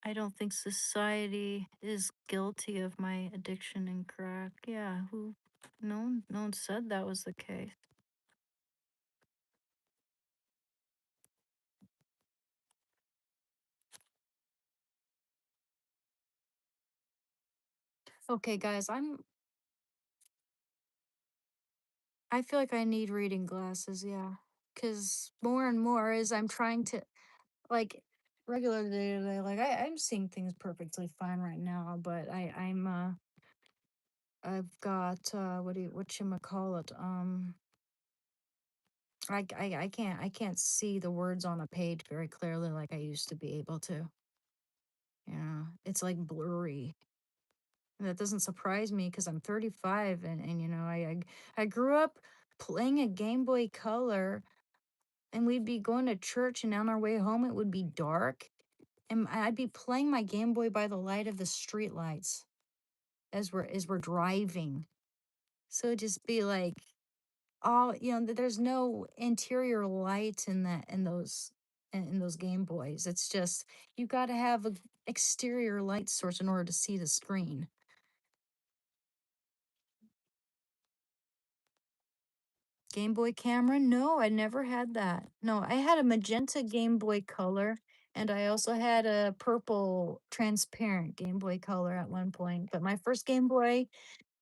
I don't think society is guilty of my addiction and crack. Yeah, who? No one said that was the case. Okay, guys, I feel like I need reading glasses, yeah. Cause more and more as I'm trying to like regular day to day, like I'm seeing things perfectly fine right now, but I've got what you call it? I can't see the words on a page very clearly like I used to be able to. It's like blurry. And that doesn't surprise me because I'm 35 and I grew up playing a Game Boy Color, and we'd be going to church, and on our way home it would be dark, and I'd be playing my Game Boy by the light of the street lights as we're driving. So it'd just be like all there's no interior light in those Game Boys. It's just you got to have a exterior light source in order to see the screen. Game Boy camera? No, I never had that. No, I had a magenta Game Boy Color, and I also had a purple transparent Game Boy Color at one point. But my first Game Boy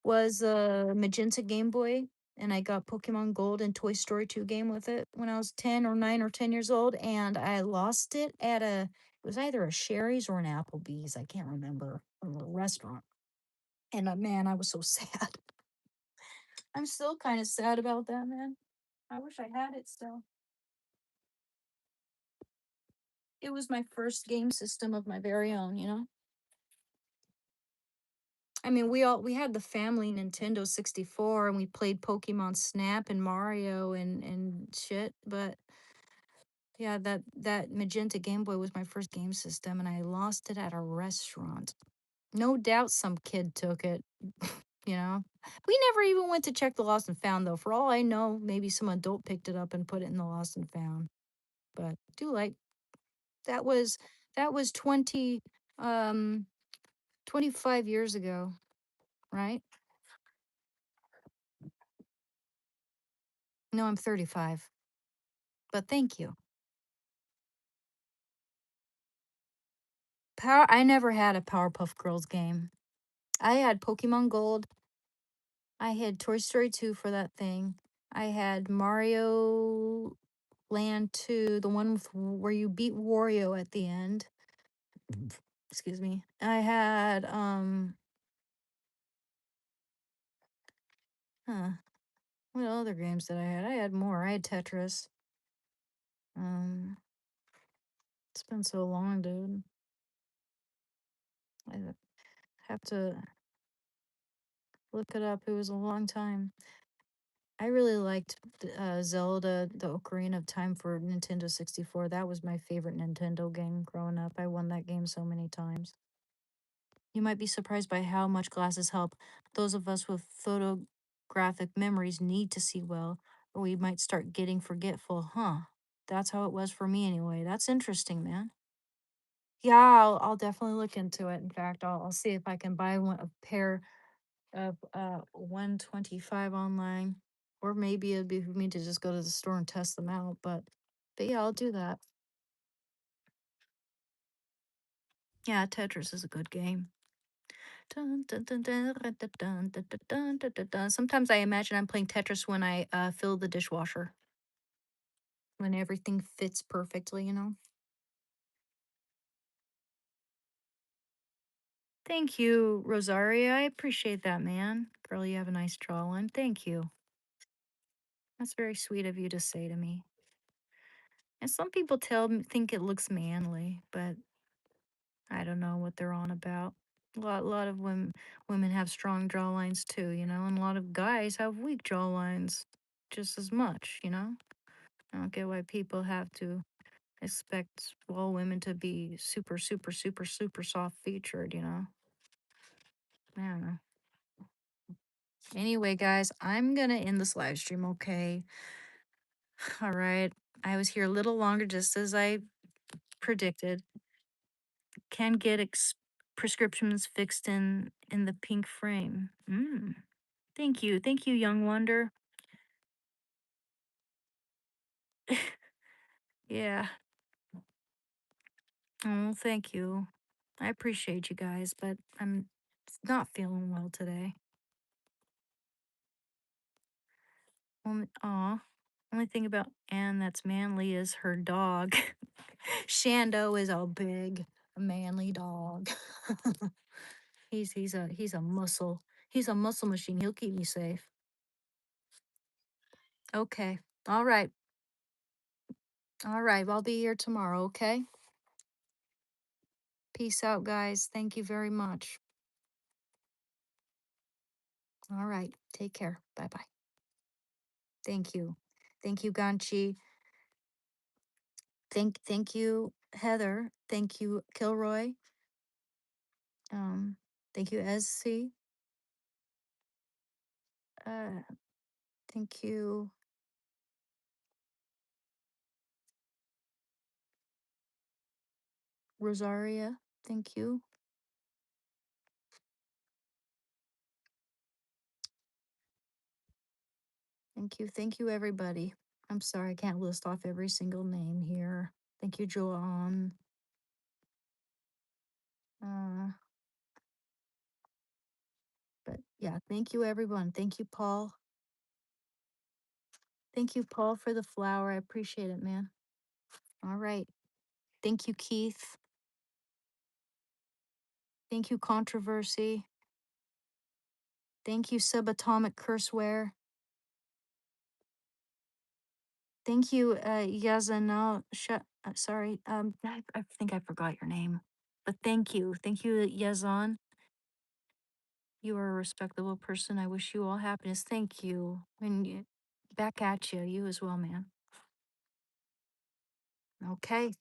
was a magenta Game Boy, and I got Pokemon Gold and Toy Story 2 game with it when I was 10 or 9 or 10 years old, and I lost it it was either a Sherry's or an Applebee's, I can't remember, a restaurant. And man, I was so sad. I'm still kind of sad about that, man. I wish I had it still. It was my first game system of my very own. I mean, we had the family Nintendo 64, and we played Pokemon Snap and Mario and shit, but Yeah, that magenta Game Boy was my first game system, and I lost it at a restaurant. No doubt some kid took it. You know, we never even went to check the lost and found though. For all I know, maybe some adult picked it up and put it in the lost and found. But too late. That was that was um 25 years ago, right? No, I'm 35. But thank you. I never had a Powerpuff Girls game. I had Pokemon Gold. I had Toy Story 2 for that thing. I had Mario Land 2, the one where you beat Wario at the end. Excuse me. I had huh, what other games did I had? I had more. I had Tetris. Um it's been so long, dude. I have to look it up. It was a long time. I really liked Zelda, the Ocarina of Time for Nintendo 64. That was my favorite Nintendo game growing up. I won that game so many times. You might be surprised by how much glasses help. Those of us with photographic memories need to see well, or we might start getting forgetful. Huh. That's how it was for me anyway. That's interesting, man. Yeah, I'll definitely look into it. In fact, I'll see if I can buy a pair of 125 online, or maybe it'd be for me to just go to the store and test them out. But yeah, I'll do that. Yeah, Tetris is a good game. Dun, dun, dun, dun, dun, dun, dun, dun, dun, dun, dun, dun. Sometimes I imagine I'm playing Tetris when I fill the dishwasher, when everything fits perfectly, you know? Thank you, Rosaria. I appreciate that, man. Girl, you have a nice jawline. Thank you. That's very sweet of you to say to me. And some people think it looks manly, but I don't know what they're on about. A lot of women have strong jawlines too, you know, and a lot of guys have weak jawlines just as much, you know? I don't get why people have to expect all women to be super, super, super, super soft featured, you know? I don't know. Anyway, guys, I'm gonna end this live stream, okay? All right. I was here a little longer just as I predicted. Can get prescriptions fixed in the pink frame. Thank you. Thank you, young wonder. Yeah. Oh, thank you. I appreciate you guys, but I'm not feeling well today. Only thing about Anne that's manly is her dog. Shando is a big, manly dog. He's a muscle. He's a muscle machine. He'll keep me safe. Okay. All right. All right. I'll be here tomorrow. Okay. Peace out, guys. Thank you very much. All right. Take care. Bye bye. Thank you. Thank you, Ganchi. Thank you, Heather. Thank you, Kilroy. Um, thank you, SC. Uh, thank you, Rosaria. Thank you. Thank you. Thank you, everybody. I'm sorry I can't list off every single name here. Thank you, Joanne. Uh, but yeah, thank you, everyone. Thank you, Paul. Thank you, Paul, for the flower. I appreciate it, man. All right. Thank you, Keith. Thank you, Controversy. Thank you, Subatomic Curseware. Thank you, Yazanal. Sorry, I think I forgot your name, but thank you. Thank you, Yazan. You are a respectable person. I wish you all happiness. Thank you. And back at you. You as well, man. Okay.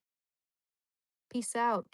Peace out.